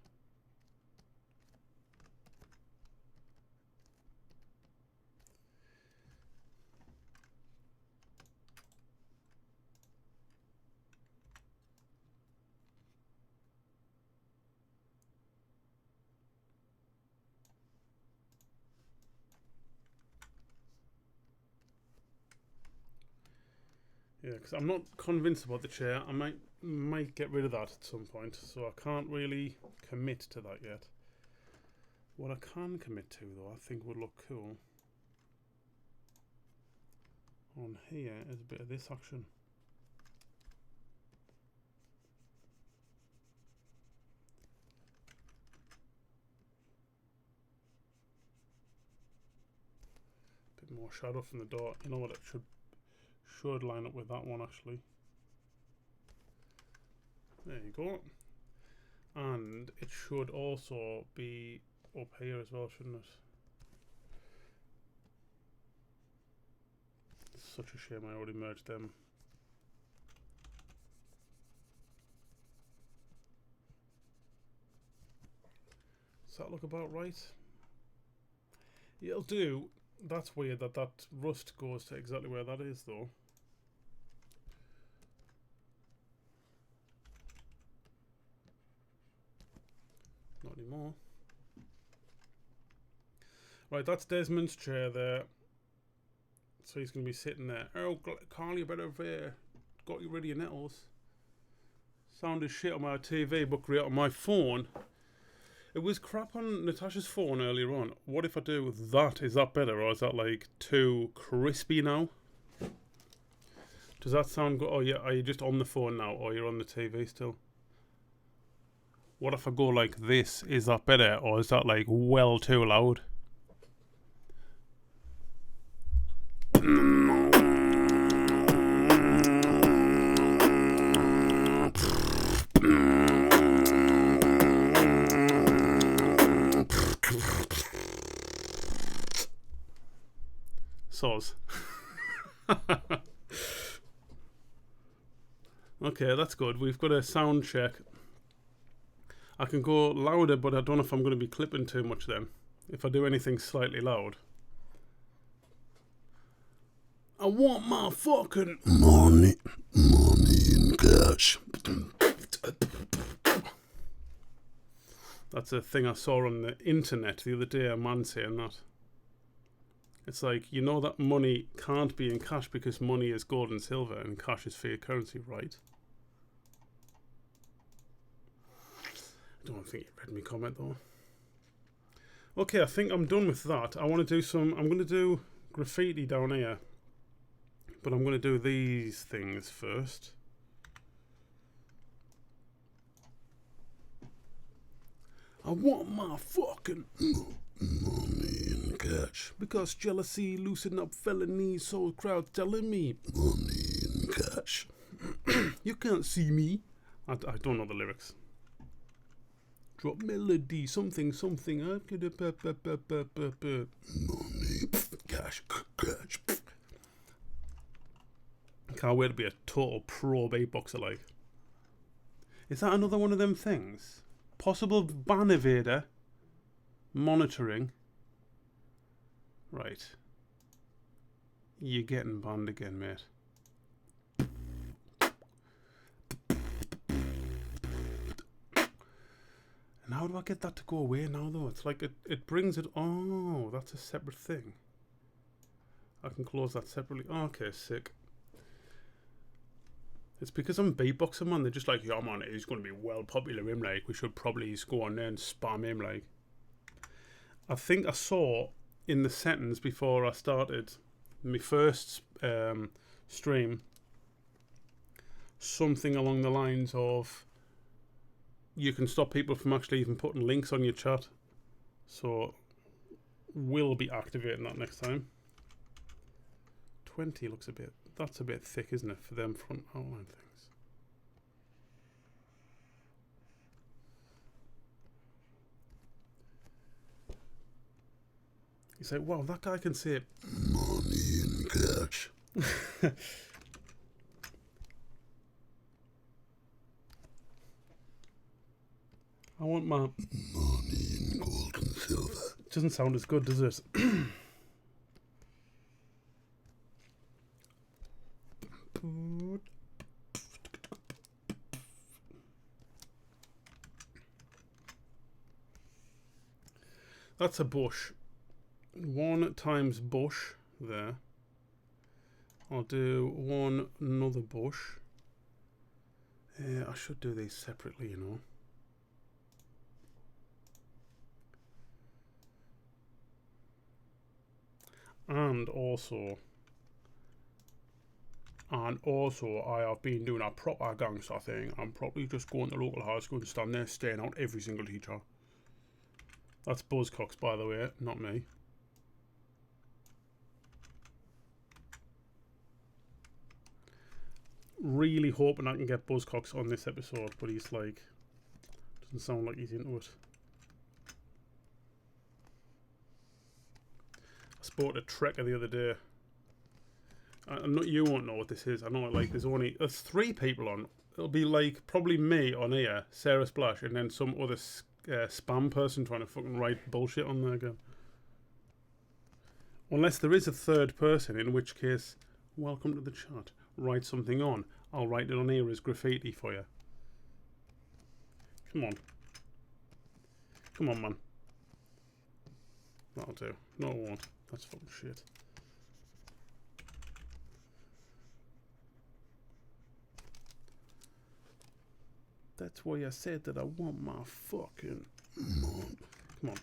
Yeah, because I'm not convinced about the chair. I might get rid of that at some point, so I can't really commit to that yet. What I can commit to, though, I think would look cool on here is a bit of this action. Bit more shadow from the door. You know what? It should line up with that one actually. There you go. And it should also be up here as well, shouldn't it? It's such a shame I already merged them. Does that look about right? It'll do. That's weird that that rust goes to exactly where that is though. Not anymore. Right, that's Desmond's chair there. So he's going to be sitting there. Oh, Carl, you better have got you rid of your nettles. Sound as shit on my TV, but great on my phone. It was crap on Natasha's phone earlier on. What if I do that? Is that better, or is that like too crispy now? Does that sound good? Oh yeah, are you just on the phone now, or you're on the TV still? What if I go like this? Is that better, or is that like well too loud? Soz. Okay, that's good. We've got a sound check. I can go louder, but I don't know if I'm going to be clipping too much then. If I do anything slightly loud. I want my fucking money in cash. That's a thing I saw on the internet the other day, a man saying that. It's like, you know that money can't be in cash because money is gold and silver and cash is fiat currency, right? I don't think you read me comment though. Okay, I think I'm done with that. I want to do some, I'm going to do graffiti down here. But I'm going to do these things first. I want my fucking money in cash. Because jealousy loosen up felonies, so crowd telling me money in cash. You can't see me. I don't know the lyrics. Drop melody, something. I could money, cash. Can't wait to be a total pro beatboxer like. Is that another one of them things? Possible ban evader. Monitoring. Right. You're getting banned again, mate. And how do I get that to go away now though? It's like it brings it. Oh, that's a separate thing. I can close that separately. Okay, sick. It's because I'm beatboxer, man. They're just like, yeah, man, he's going to be well popular, him, like. We should probably just go on there and spam him, like. I think I saw in the settings before I started my first stream something along the lines of you can stop people from actually even putting links on your chat. So we'll be activating that next time. 20 looks a bit... That's a bit thick, isn't it, for them front outline things? You say, wow, that guy can say money in cash. I want my money in gold and silver. Doesn't sound as good, does it? That's a bush. 1 times bush there. I'll do one another bush. I should do these separately, you know. And also I have been doing a proper gangster thing. I'm probably just going to local high school and stand there staring out every single teacher. That's Buzzcocks, by the way, not me. Really hoping I can get Buzzcocks on this episode, but he's like, doesn't sound like he's into it. I spotted a Trekker the other day. You won't know what this is. I know, like, there's 3 people on. It'll be like probably me on here, Sarah Splash, and then some other spam person trying to fucking write bullshit on there again. Unless there is a 3rd person, in which case, welcome to the chat. Write something on. I'll write it on here as graffiti for you. Come on. Come on, man. That'll do. No, it won't. That's fucking shit. That's why I said that I want my fucking Come on.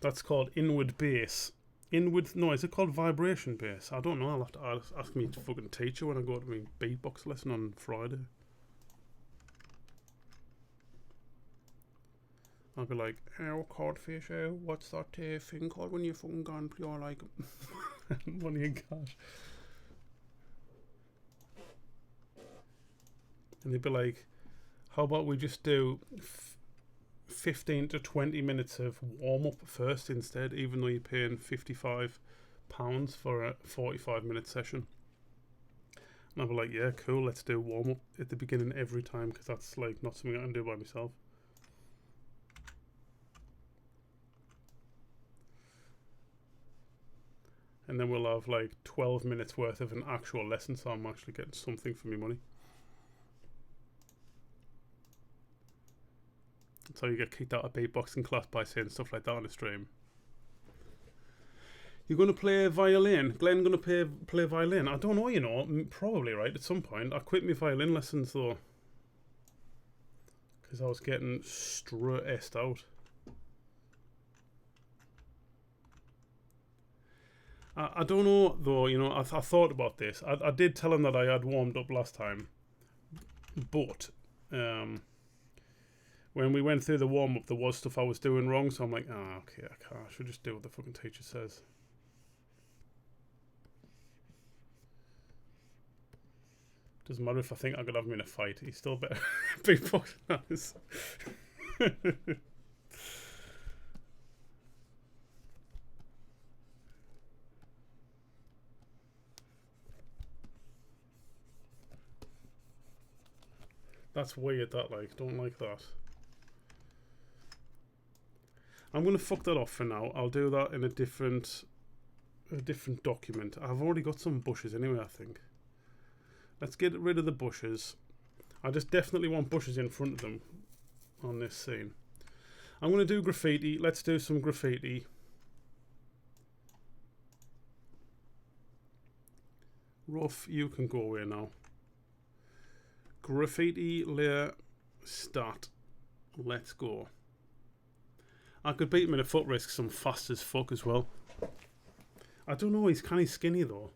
That's called inward bass. Inward, no, is it called vibration bass? I don't know. I'll have to ask me fucking teacher when I go to my beatbox lesson on Friday. I'll be like, oh, codfish, oh, what's that thing called when you fucking gone pure like money and cash? And they'd be like, how about we just do 15 to 20 minutes of warm-up first instead, even though you're paying £55 for a 45-minute session. And I'll be like, yeah, cool, let's do warm-up at the beginning every time, because that's like not something I can do by myself. And then we'll have like 12 minutes worth of an actual lesson, so I'm actually getting something for my money. So you get kicked out of beatboxing class by saying stuff like that on a stream. You're going to play violin? Glenn going to play violin? I don't know, you know. Probably, right, at some point. I quit my violin lessons, though. Because I was getting stressed out. I don't know, though, you know. I thought about this. I did tell him that I had warmed up last time. But when we went through the warm-up, there was stuff I was doing wrong. So I'm like, okay, I should just do what the fucking teacher says. Doesn't matter if I think I could have him in a fight. He's still better beatboxing than us. That's weird, that, like, don't like that. I'm going to fuck that off for now. I'll do that in a different document. I've already got some bushes anyway, I think. Let's get rid of the bushes. I just definitely want bushes in front of them on this scene. I'm going to do graffiti. Let's do some graffiti. Rough, you can go away now. Graffiti layer stat. Let's go. I could beat him in a foot risk, some fast as fuck as well. I don't know, he's kind of skinny though.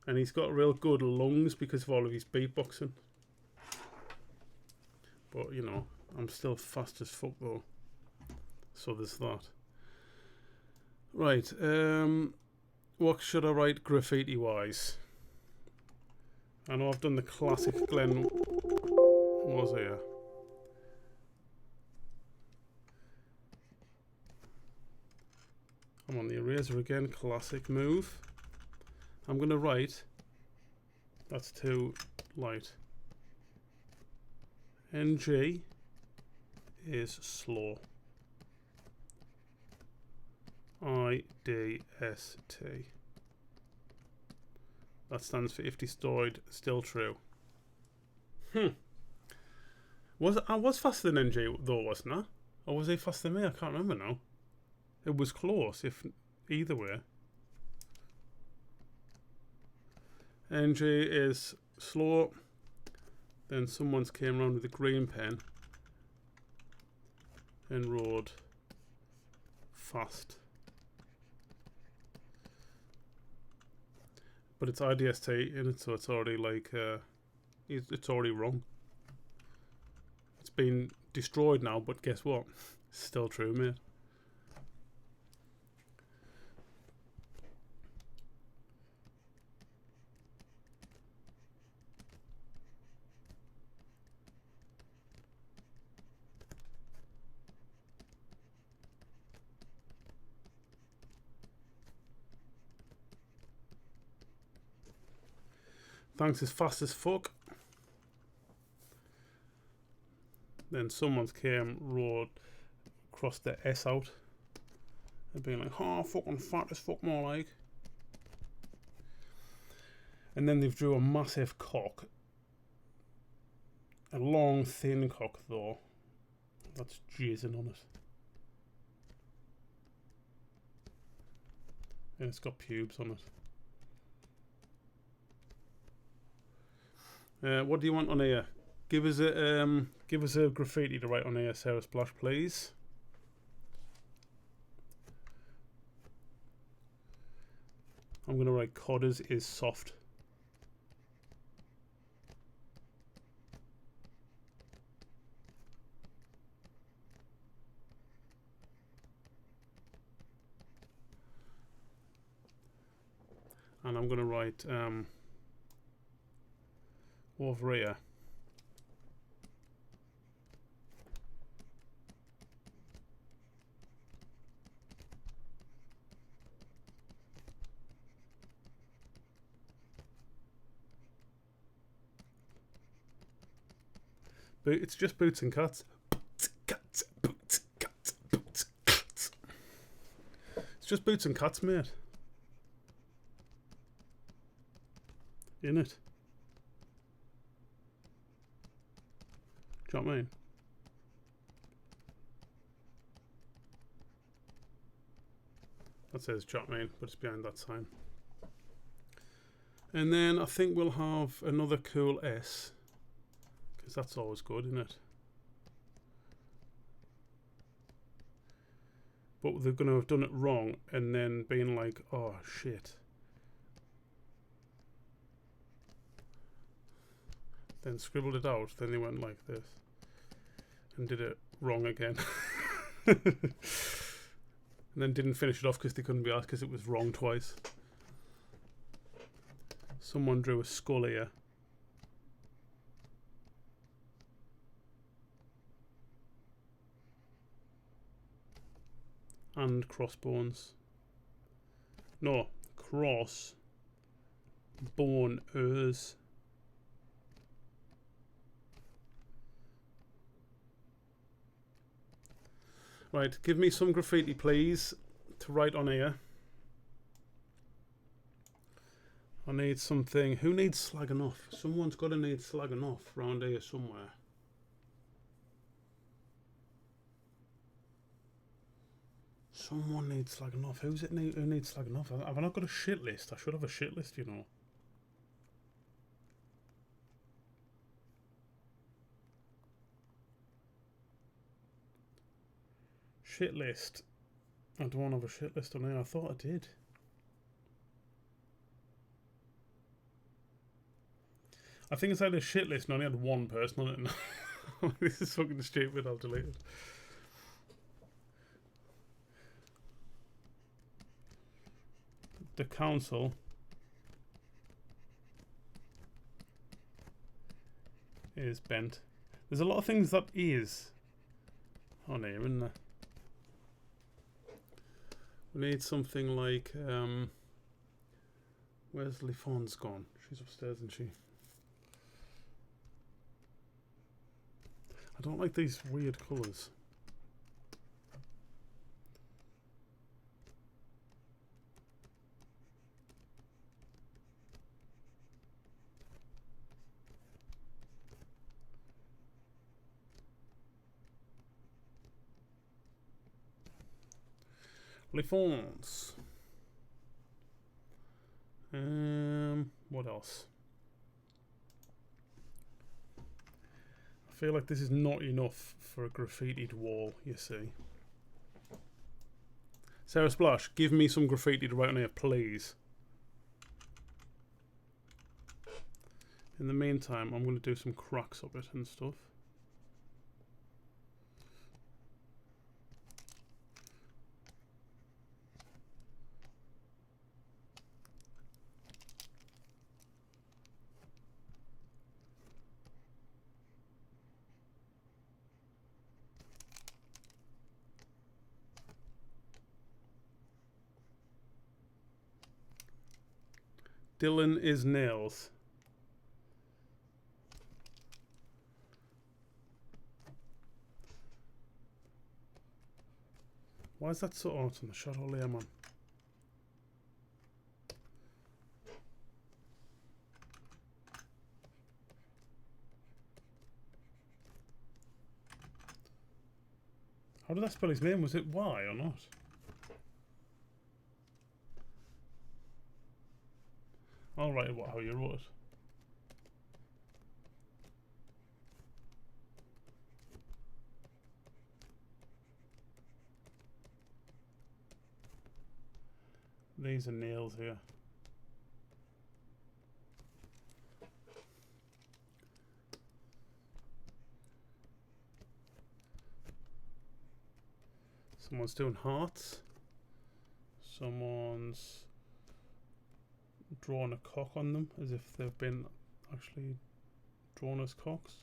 And he's got real good lungs because of all of his beatboxing. But, you know, I'm still fast as fuck though. So there's that. Right, what should I write graffiti-wise? I know I've done the classic Glenn was here. I'm on the eraser again, classic move. I'm going to write, that's too light. NG is slow. IDST. That stands for if destroyed, still true. I was faster than NG though, wasn't I? Or was he faster than me? I can't remember now. It was close, if either way. NG is slow. Then someone's came around with a green pen and wrote fast. But it's IDST in it, so it's already like it's already wrong. It's been destroyed now, but guess what? It's still true, mate. Thanks is fast as fuck. Then someone's came, wrote, crossed the S out. And being like, oh, fucking fat as fuck more like. And then they've drew a massive cock. A long, thin cock though. That's jizzing on it. And it's got pubes on it. What do you want on here? Give us a graffiti to write on here, Sarah Splash, please. I'm gonna write Codders is soft. And I'm gonna write over here. But it's just boots and cats. Cats, boots, cats, boots, cats. It's just boots and cats, mate. In it. Do you know what I mean? That says do you know what I mean, but it's behind that sign. And then I think we'll have another cool S. Because that's always good, isn't it? But they're going to have done it wrong and then being like, oh shit. Then scribbled it out, then they went like this. And did it wrong again. And then didn't finish it off because they couldn't be asked because it was wrong twice. Someone drew a skull here. And crossbones. No, cross boners. Right, give me some graffiti, please, to write on here. I need something. Who needs slagging off? Someone's got to need slagging off round here somewhere. Someone needs slagging off. Who needs slagging off? Have I not got a shit list? I should have a shit list, you know. Shit list. I don't have a shit list on here. I thought I did. I think it's had a shit list and I only had one person on it. This is fucking stupid. I'll delete it. The council is bent. There's a lot of things that is on here, isn't there? We need something like where's Lifon's gone? She's upstairs, isn't she? I don't like these weird colours. Lifons. What else? I feel like this is not enough for a graffitied wall, you see. Sarah Splash, give me some graffiti to write on here, please. In the meantime, I'm going to do some cracks up it and stuff. Dylan is nails. Why is that so out on the shot hole there, man? How did I spell his name? Was it Y or not? I'll write how you wrote it. These are nails here. Someone's doing hearts. Someone's drawn a cock on them as if they've been actually drawn as cocks.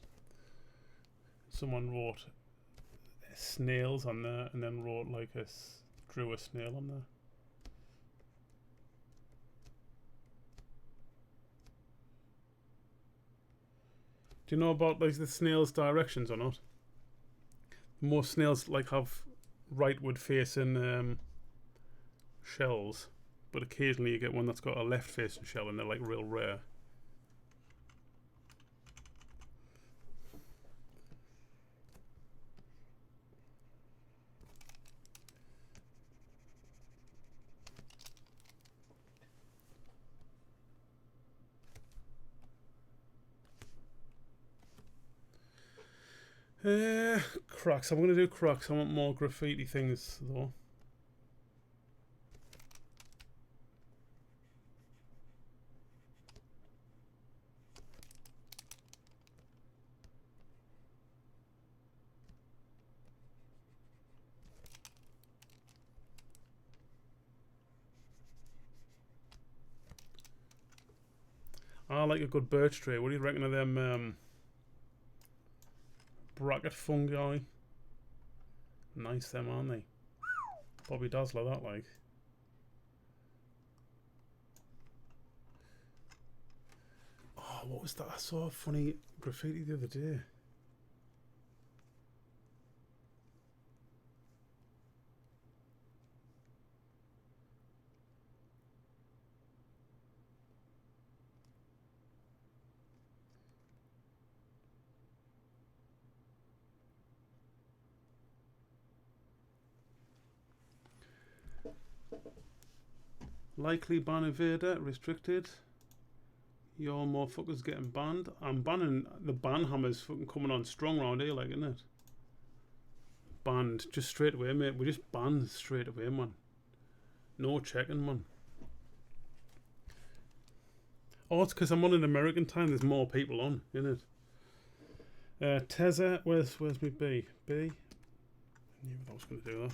Someone wrote snails on there and then wrote like drew a snail on there. Do you know about like the snail's directions or not? Most snails like have rightward facing shells, but occasionally you get one that's got a left facing shell and they're like real rare. Cracks. I'm going to do cracks. I want more graffiti things though. I like a good birch tree. What do you reckon of them bracket fungi? Nice them, aren't they? Bobby Dazzler that like. Oh, what was that? I saw a funny graffiti the other day. Likely ban evader, restricted. Your motherfuckers getting banned. I'm banning the ban hammers fucking coming on strong round here, like, isn't it? Banned just straight away, mate. We just banned straight away, man. No checking, man. Oh, it's because I'm on an American time. There's more people on, isn't it? Tezza, where's me B? B? I knew I was going to do that.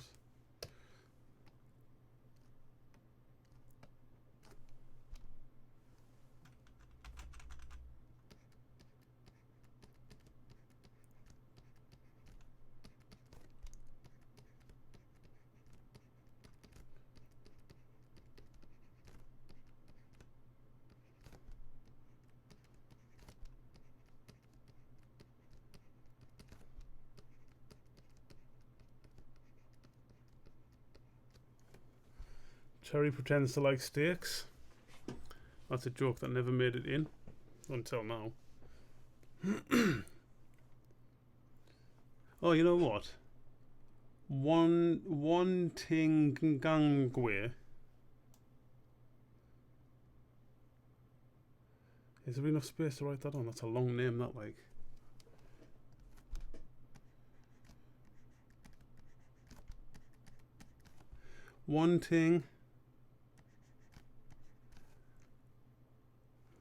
Cherry pretends to like steaks. That's a joke that never made it in until now. Oh, you know what? One Tingangwe. Is there enough space to write that on? That's a long name, that like. One Ting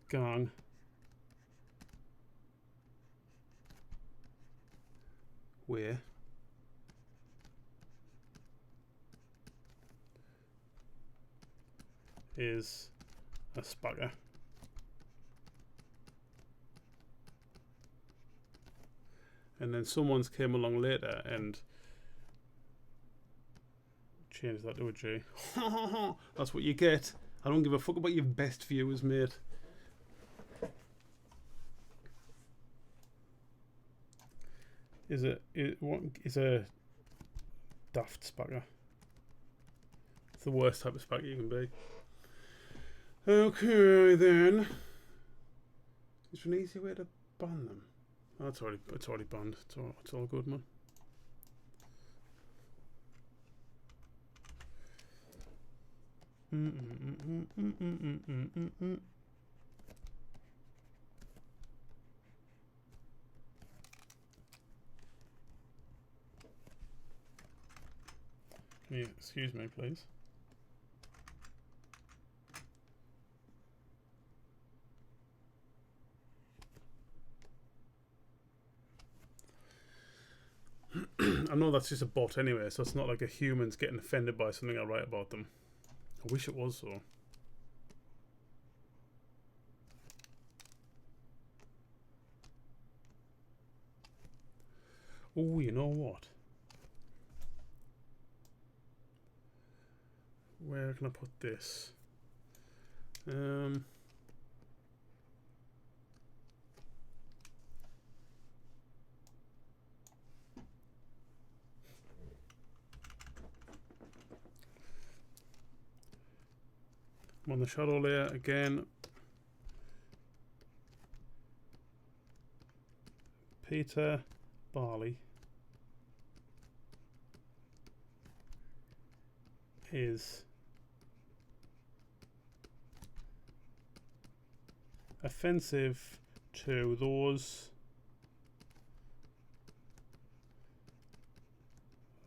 Gang where is a spagger. And then someone's came along later and changed that to a G. That's what you get. I don't give a fuck about your best viewers, mate. Is a daft spagger. It's the worst type of spagger you can be. Okay then. Is there an easy way to ban them? Oh, it's already banned. It's all good, man. Can you excuse me, please? I know that's just a bot anyway, so it's not like a human's getting offended by something I write about them. I wish it was so. Oh, you know what? Where can I put this? I'm on the shadow layer again. Peter Barley is offensive to those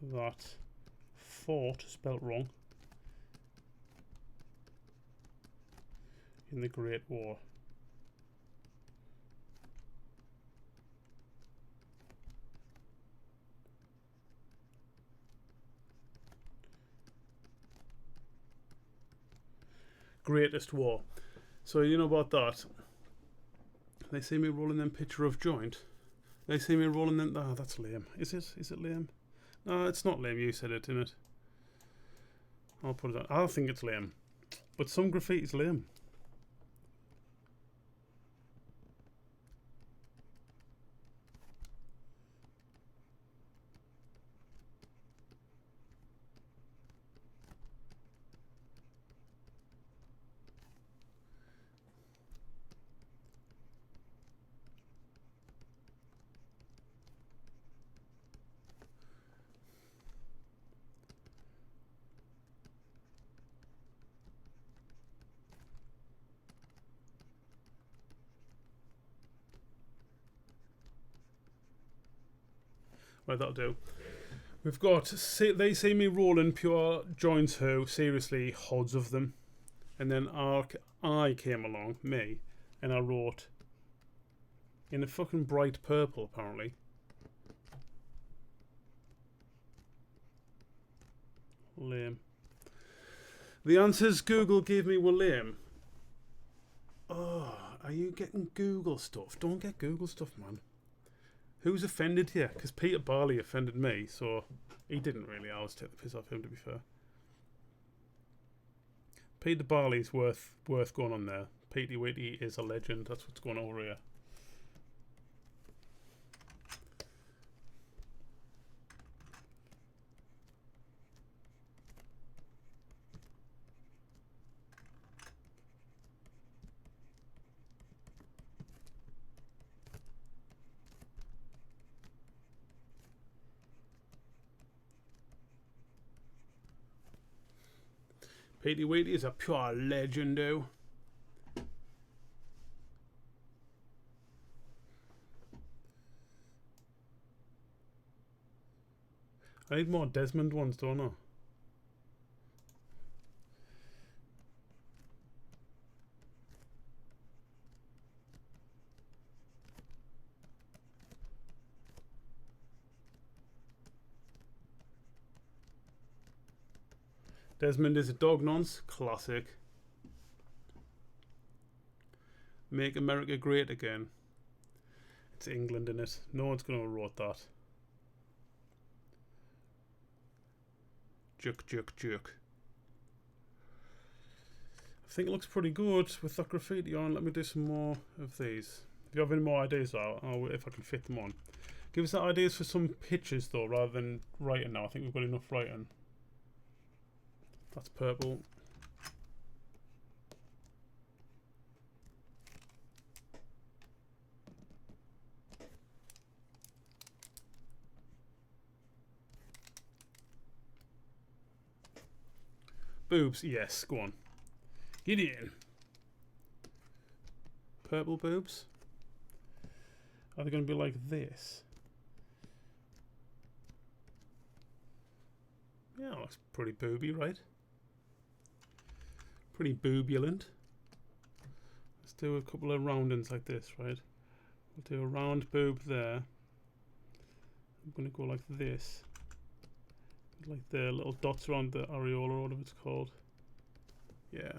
that fought, spelt wrong, in the Great War. Greatest war. So you know about that. They see me rolling them picture of joint. They see me rolling them. Ah, that's lame. Is it? Is it lame? No, it's not lame. You said it, didn't it? I'll put it on. I think it's lame. But some graffiti's lame. Right, that'll do. We've got, they see me rolling pure joints who, seriously, hodds of them. And then I came along, me, and I wrote, in a fucking bright purple, apparently. Lame. The answers Google gave me were lame. Oh, are you getting Google stuff? Don't get Google stuff, man. Who's offended here? Because Peter Barley offended me, so he didn't really. I was taking the piss off him, to be fair. Peter Barley's worth going on there. Petey Witty is a legend. That's what's going on over here. Petey Witty is a pure legend, though. I need more Desmond ones, don't I? Desmond is a dog nonce. Classic. Make America Great Again. It's England in it. No one's going to have wrote that. Juk. I think it looks pretty good with that graffiti on. Let me do some more of these. If you have any more ideas, if I can fit them on. Give us ideas for some pictures though, rather than writing now. I think we've got enough writing. That's purple. Boobs, yes, go on. Get in. Purple boobs. Are they going to be like this? Yeah, looks pretty booby, right? Pretty boobulent. Let's do a couple of roundings like this, right? We'll do a round boob there. I'm going to go like this. Like the little dots around the areola or whatever it's called. Yeah.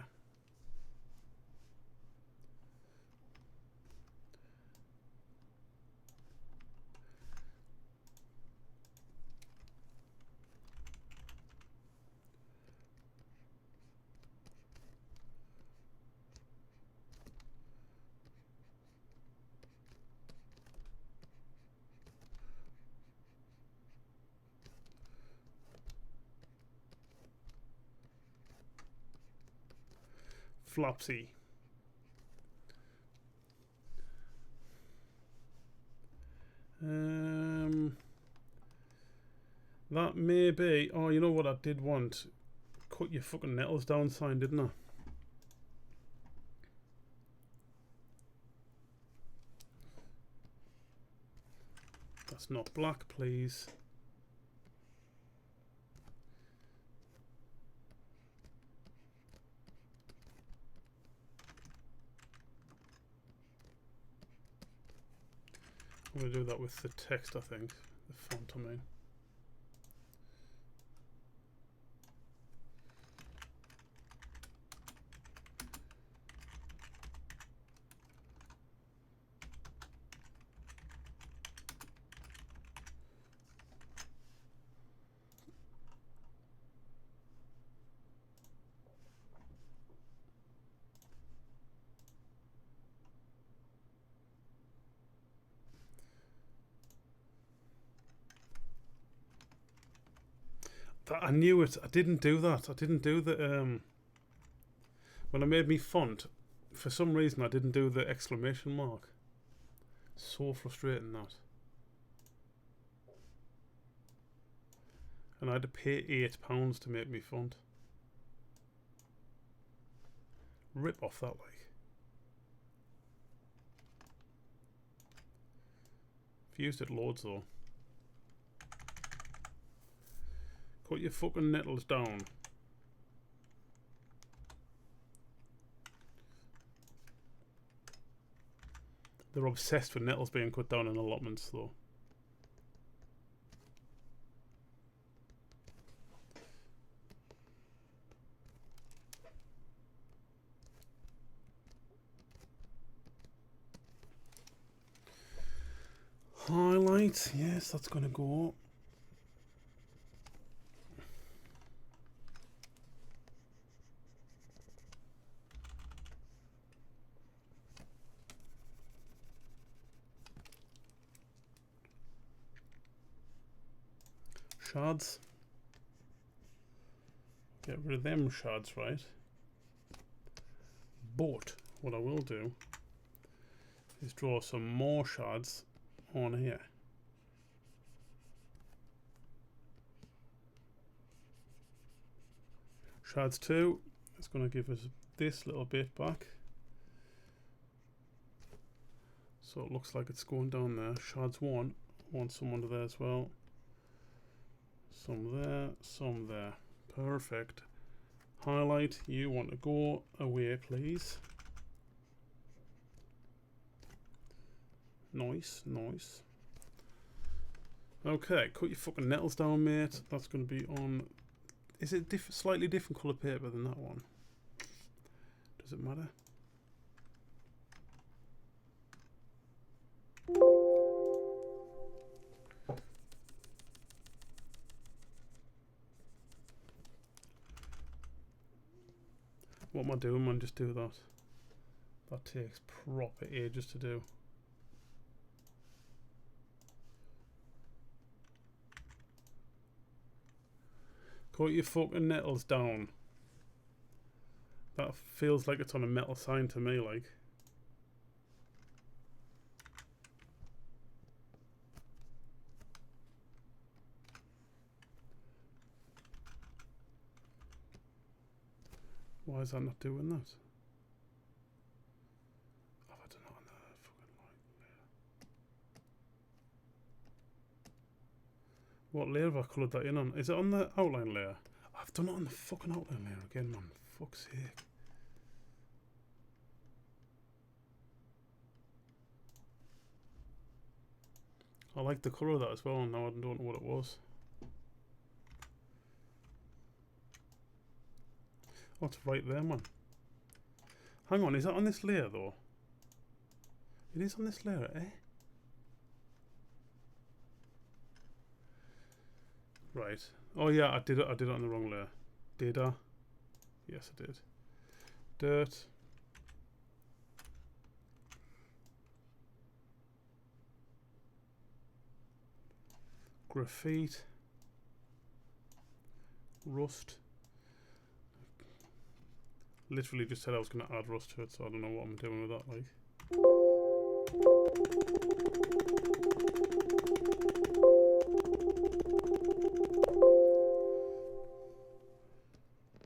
Flopsy. That may be. Oh, you know what I did want? Cut your fucking nettles down sign, didn't I? That's not black, please. I'm going to do that with the text, I think. The font, I mean. I knew it. I didn't do that. I didn't do the when I made me font, for some reason I didn't do the exclamation mark. So frustrating that. And I had to pay £8 to make me font. Rip off that like. I've used it loads though. Cut your fucking nettles down. They're obsessed with nettles being cut down in allotments though. Highlight, yes, that's gonna go up. Shards. Get rid of them shards, right? But what I will do is draw some more shards on here. Shards 2 is going to give us this little bit back. So it looks like it's going down there. Shards 1, want some under there as well. Some there, some there. Perfect. Highlight, you want to go away, please. Nice, nice. Okay, cut your fucking nettles down, mate. That's going to be on... Is it slightly different colour paper than that one? Does it matter? What am I doing, man? Just do that. That takes proper ages to do. Cut your fucking nettles down. That feels like it's on a metal sign to me, like. Why is that not doing that? Oh, I don't know on the fucking light layer. What layer have I coloured that in on? Is it on the outline layer? I've done it on the fucking outline layer again, man. Fuck's sake. I like the colour of that as well, and now I don't know what it was. Oh, it's right there, man. Hang on, is that on this layer though? It is on this layer, eh? Right. Oh yeah, I did it on the wrong layer. Did I? Yes, I did. Dirt. Graphite. Rust. Literally just said I was going to add rust to it, so I don't know what I'm doing with that, like.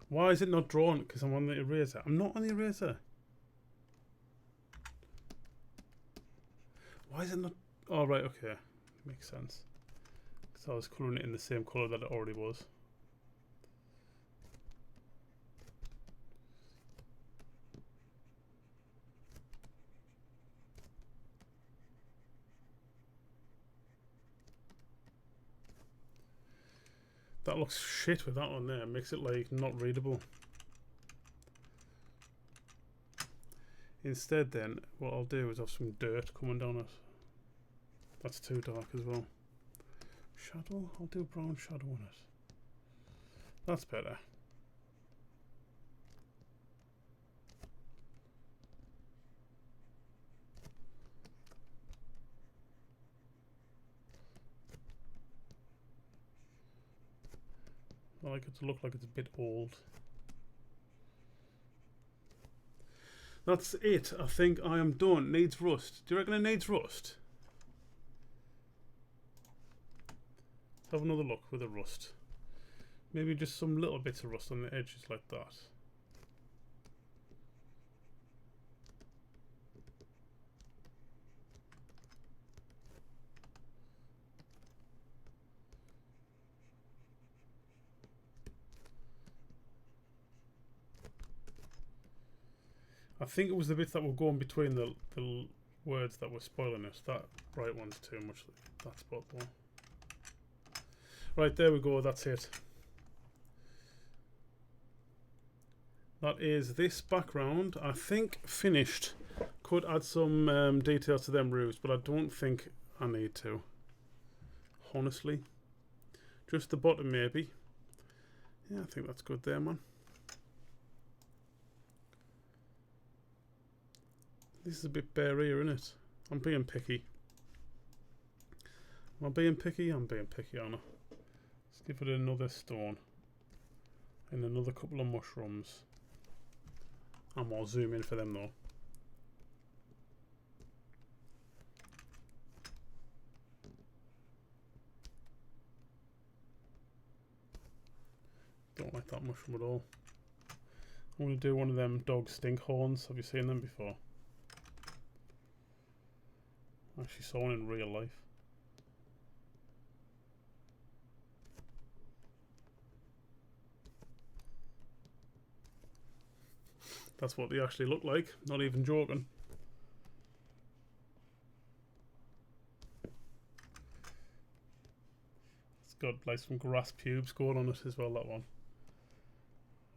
Why is it not drawn? Because I'm on the eraser. I'm not on the eraser. Why is it not? Oh, right, okay. Makes sense. Because I was colouring it in the same colour that it already was. That looks shit with that one there. It makes it like not readable. Instead then, what I'll do is have some dirt coming down it. That's too dark as well. Shadow? I'll do brown shadow on it. That's better. I like it to look like it's a bit old. That's it. I think I am done. Needs rust. Do you reckon it needs rust? Let's have another look with the rust. Maybe just some little bits of rust on the edges like that. I think it was the bits that were going between the words that were spoiling it. That right one's too much. That spot though. Right, there we go. That's it. That is this background. I think finished. Could add some details to them roofs, but I don't think I need to. Honestly. Just the bottom maybe. Yeah, I think that's good there, man. This is a bit bare here, isn't it? I'm being picky. Am I being picky? I'm being picky, aren't I? Let's give it another stone. And another couple of mushrooms. And we'll zoom in for them though. Don't like that mushroom at all. I'm going to do one of them dog stink horns. Have you seen them before? I actually saw one in real life. That's what they actually look like. Not even joking. It's got like some grass pubes going on it as well, that one.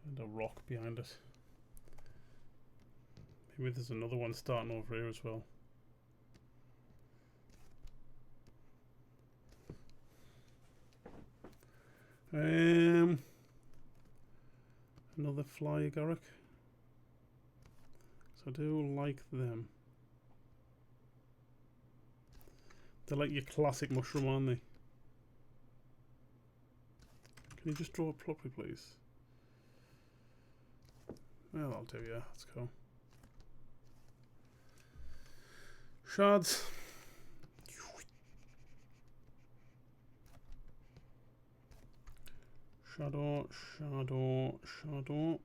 And a rock behind it. Maybe there's another one starting over here as well. Another fly agaric. So I do like them. They're like your classic mushroom, aren't they? Can you just draw it properly, please? Well, that'll do, yeah, that's cool. Shards. Shadow, shadow, shadow.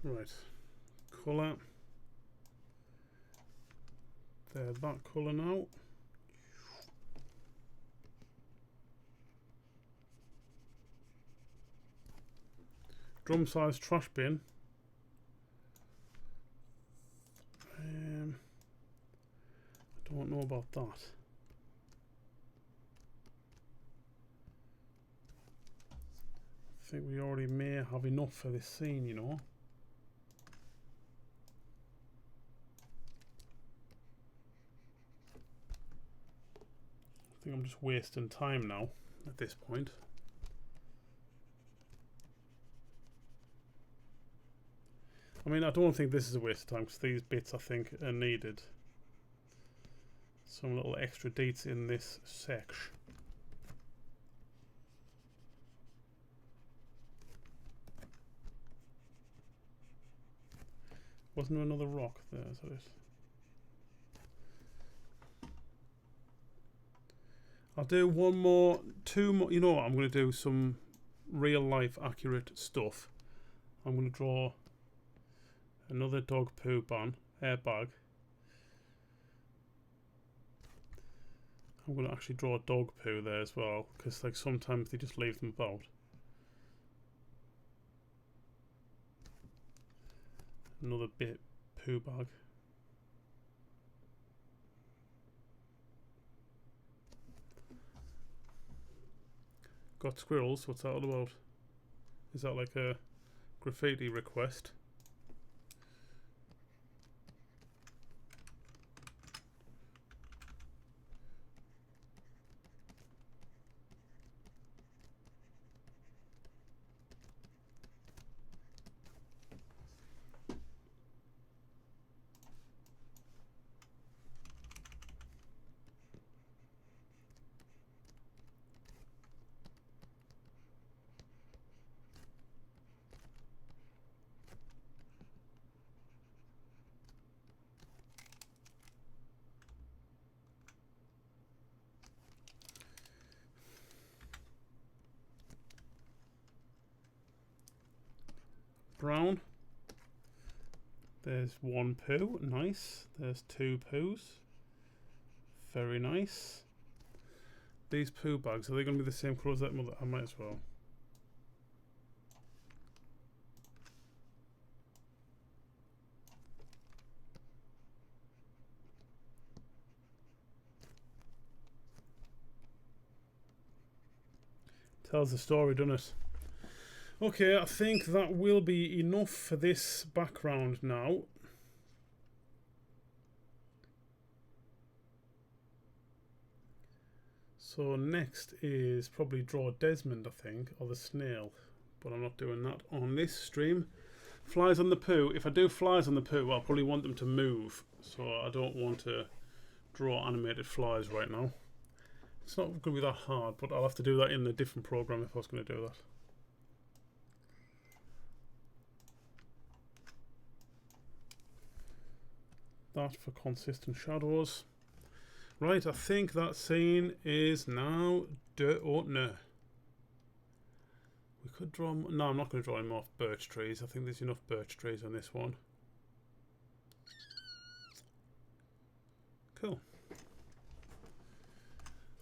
Right. Colour. they're that colour now. Drum size trash bin. I don't know about that. I think we already may have enough for this scene, you know. I think I'm just wasting time now at this point. I mean, I don't think this is a waste of time because these bits I think are needed. Some little extra dates in this section. Wasn't there another rock there? Is that it? I'll do two more. You know what? I'm going to do some real life accurate stuff. I'm going to draw another dog poo airbag. I'm going to actually draw dog poo there as well, because like sometimes they just leave them about. Another bit poo bag. Got squirrels, what's that all about? Is that like a graffiti request? Brown. There's one poo, nice. There's two poos, very nice. These poo bags, are they going to be the same colour as that mother? I might as well. Tells the story, doesn't it? Okay, I think that will be enough for this background now. So next is probably draw Desmond, I think, or the snail, but I'm not doing that on this stream. Flies on the poo. If I do flies on the poo, I'll probably want them to move, so I don't want to draw animated flies right now. It's not going to be that hard, but I'll have to do that in a different program if I was going to do that. That for consistent shadows. Right, I think that scene is now done. We could draw. No, I'm not going to draw him off birch trees. I think there's enough birch trees on this one. Cool.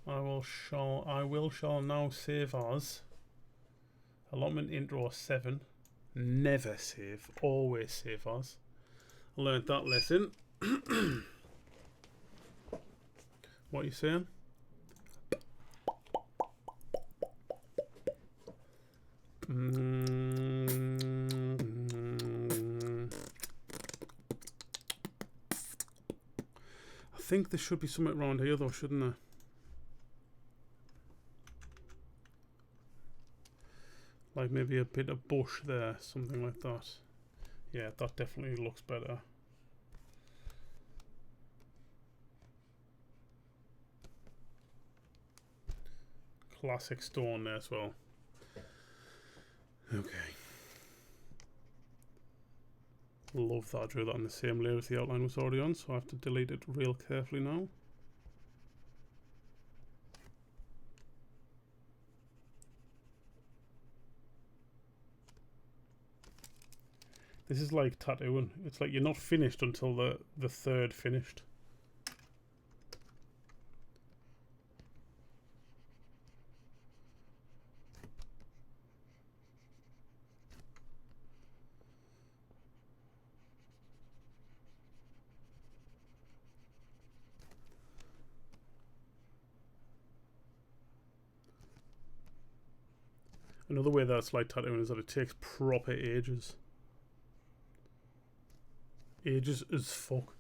I shall now save as allotment intro 7. Never save, always save as. I learned that lesson. What are you saying? I think there should be something around here though, shouldn't there? Like maybe a bit of bush there, something like that. Yeah, that definitely looks better. Classic stone there as well. Okay. Love that I drew that on the same layer as the outline was already on, so I have to delete it real carefully now. This is like tattooing. It's like you're not finished until the third finished. Another way that's like tattooing is that it takes proper ages. Ages as fuck.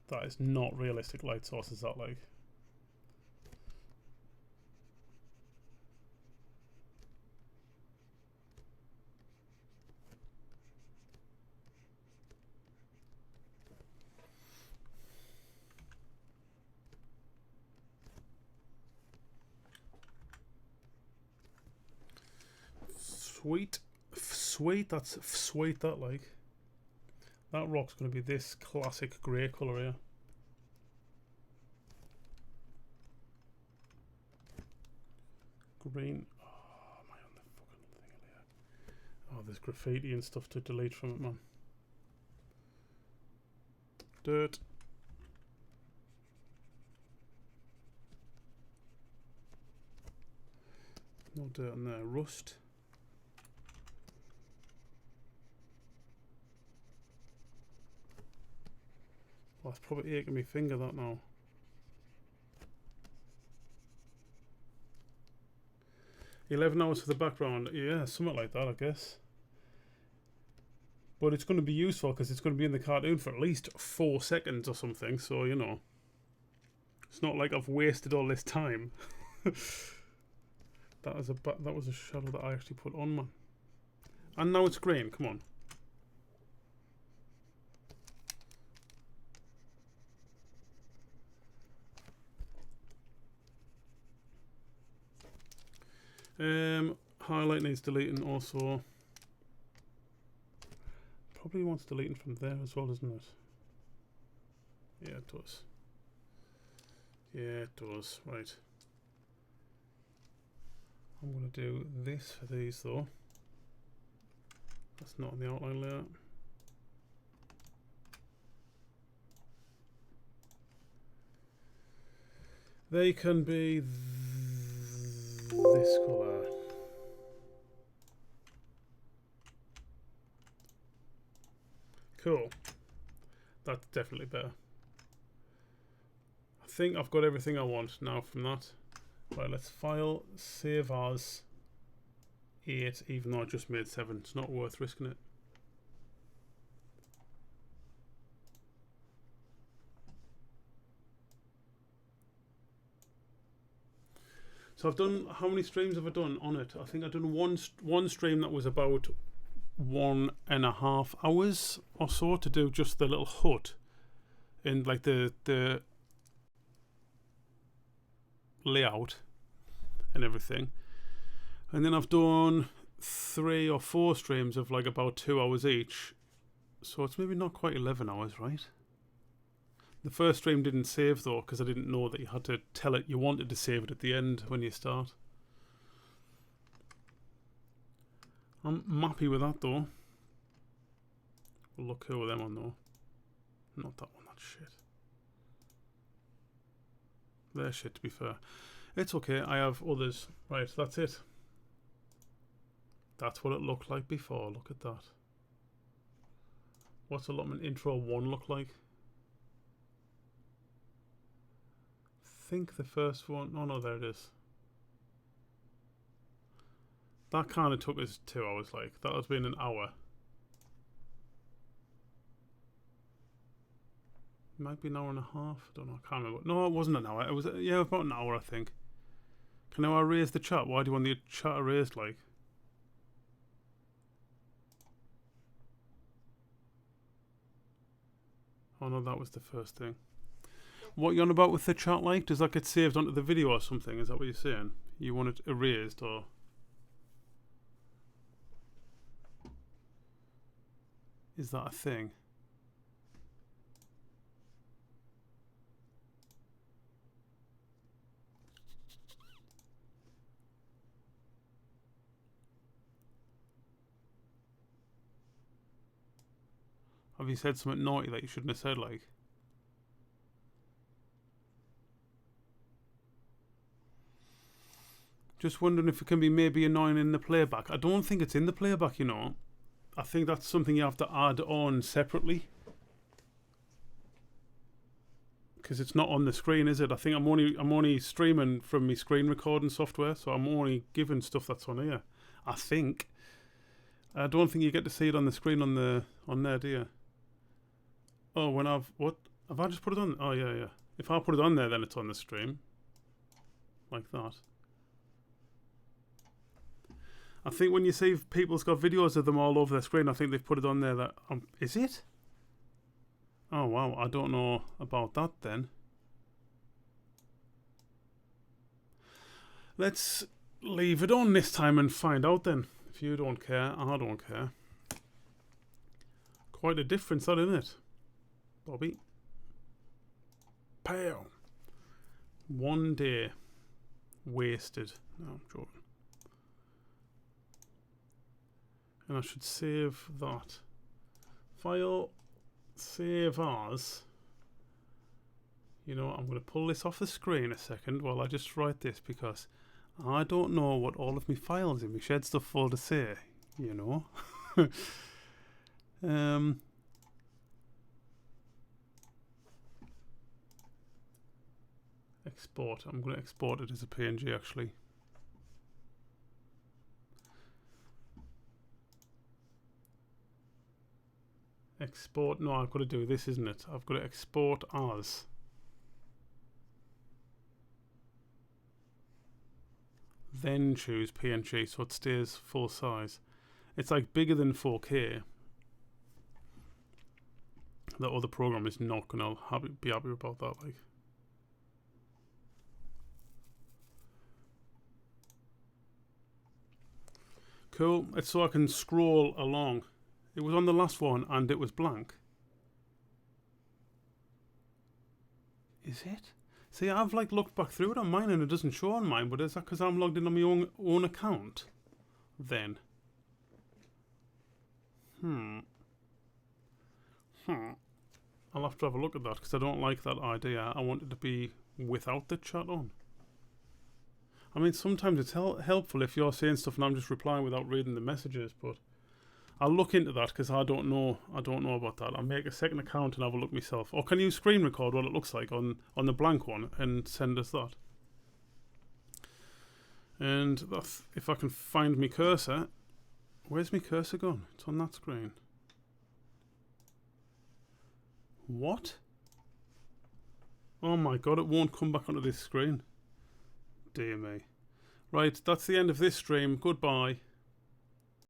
That is not realistic light source, is that like? Sweet. Sweet, that's sweet, that like. That rock's going to be this classic grey colour here. Green. Oh, am I on the fucking thing here? Oh, there's graffiti and stuff to delete from it, man. Dirt. No dirt on there. Rust. Oh, that's probably aching my finger, that now. $11 for the background. Yeah, something like that, I guess. But it's going to be useful because it's going to be in the cartoon for at least 4 seconds or something. So, you know, it's not like I've wasted all this time. that was a shadow that I actually put on, man. And now it's green. Come on. Highlight needs deleting also. Probably wants deleting from there as well, doesn't it? Yeah, it does. Yeah, it does. Right. I'm going to do this for these though. That's not on the outline layer. They can be this colour. Cool. That's definitely better. I think I've got everything I want now from that. Right, let's file, save as 8, even though I just made 7. It's not worth risking it. So I've done, how many streams have I done on it? I think I've done one stream that was about 1.5 hours or so to do just the little hut and like the layout and everything. And then I've done 3 or 4 streams of like about 2 hours each. So it's maybe not quite 11 hours, right? The first stream didn't save though, because I didn't know that you had to tell it you wanted to save it at the end when you start. I'm happy with that though. We'll look cool with them on though. Not that one, that's shit. They're shit, to be fair. It's okay, I have others. Right, that's it. That's what it looked like before, look at that. What's Allotment Intro 1 look like? I think the first one, oh no, there it is. That kind of took us 2 hours, like. That has been an hour. It might be an hour and a half. I don't know, I can't remember. No, it wasn't an hour. It was, yeah, about an hour, I think. Can now I erase the chat? Why do you want the chat erased, like? Oh no, that was the first thing. What are you on about with the chat, like? Does that get saved onto the video or something? Is that what you're saying? You want it erased, or? Is that a thing? Have you said something naughty that you shouldn't have said, like? Just wondering if it can be maybe annoying in the playback. I don't think it's in the playback, you know. I think that's something you have to add on separately. because it's not on the screen, is it? I think I'm only streaming from my screen recording software, so I'm only given stuff that's on here. I think. I don't think you get to see it on the screen on there, do you? Oh, when have I just put it on? Oh yeah. If I put it on there, then it's on the stream, like that. I think when you see people's got videos of them all over their screen, I think they've put it on there. That is it? Oh wow, I don't know about that then. Let's leave it on this time and find out then. If you don't care, I don't care. Quite a difference, that, isn't it, Bobby? Pow. 1 day wasted. No, I'm joking. And I should save that. File, save as. You know what, I'm going to pull this off the screen a second while I just write this, because I don't know what all of my files in my shed stuff folder say, you know. Export. I'm going to export it as a PNG actually. Export. No, I've got to do this, isn't it? I've got to export as. Then choose PNG so it stays full size. It's like bigger than 4K. That other program is not going to be happy about that, like. Cool. It's so I can scroll along. It was on the last one and it was blank. Is it? See, I've like looked back through it on mine and it doesn't show on mine, but is that because I'm logged in on my own account? Then. I'll have to have a look at that because I don't like that idea. I want it to be without the chat on. I mean, sometimes it's helpful if you're saying stuff and I'm just replying without reading the messages, but I'll look into that because I don't know about that. I'll make a second account and have a look myself. Or can you screen record what it looks like on the blank one and send us that? And that's, if I can find my cursor. Where's my cursor gone? It's on that screen. What? Oh my god, it won't come back onto this screen. Dear me. Right, that's the end of this stream. Goodbye.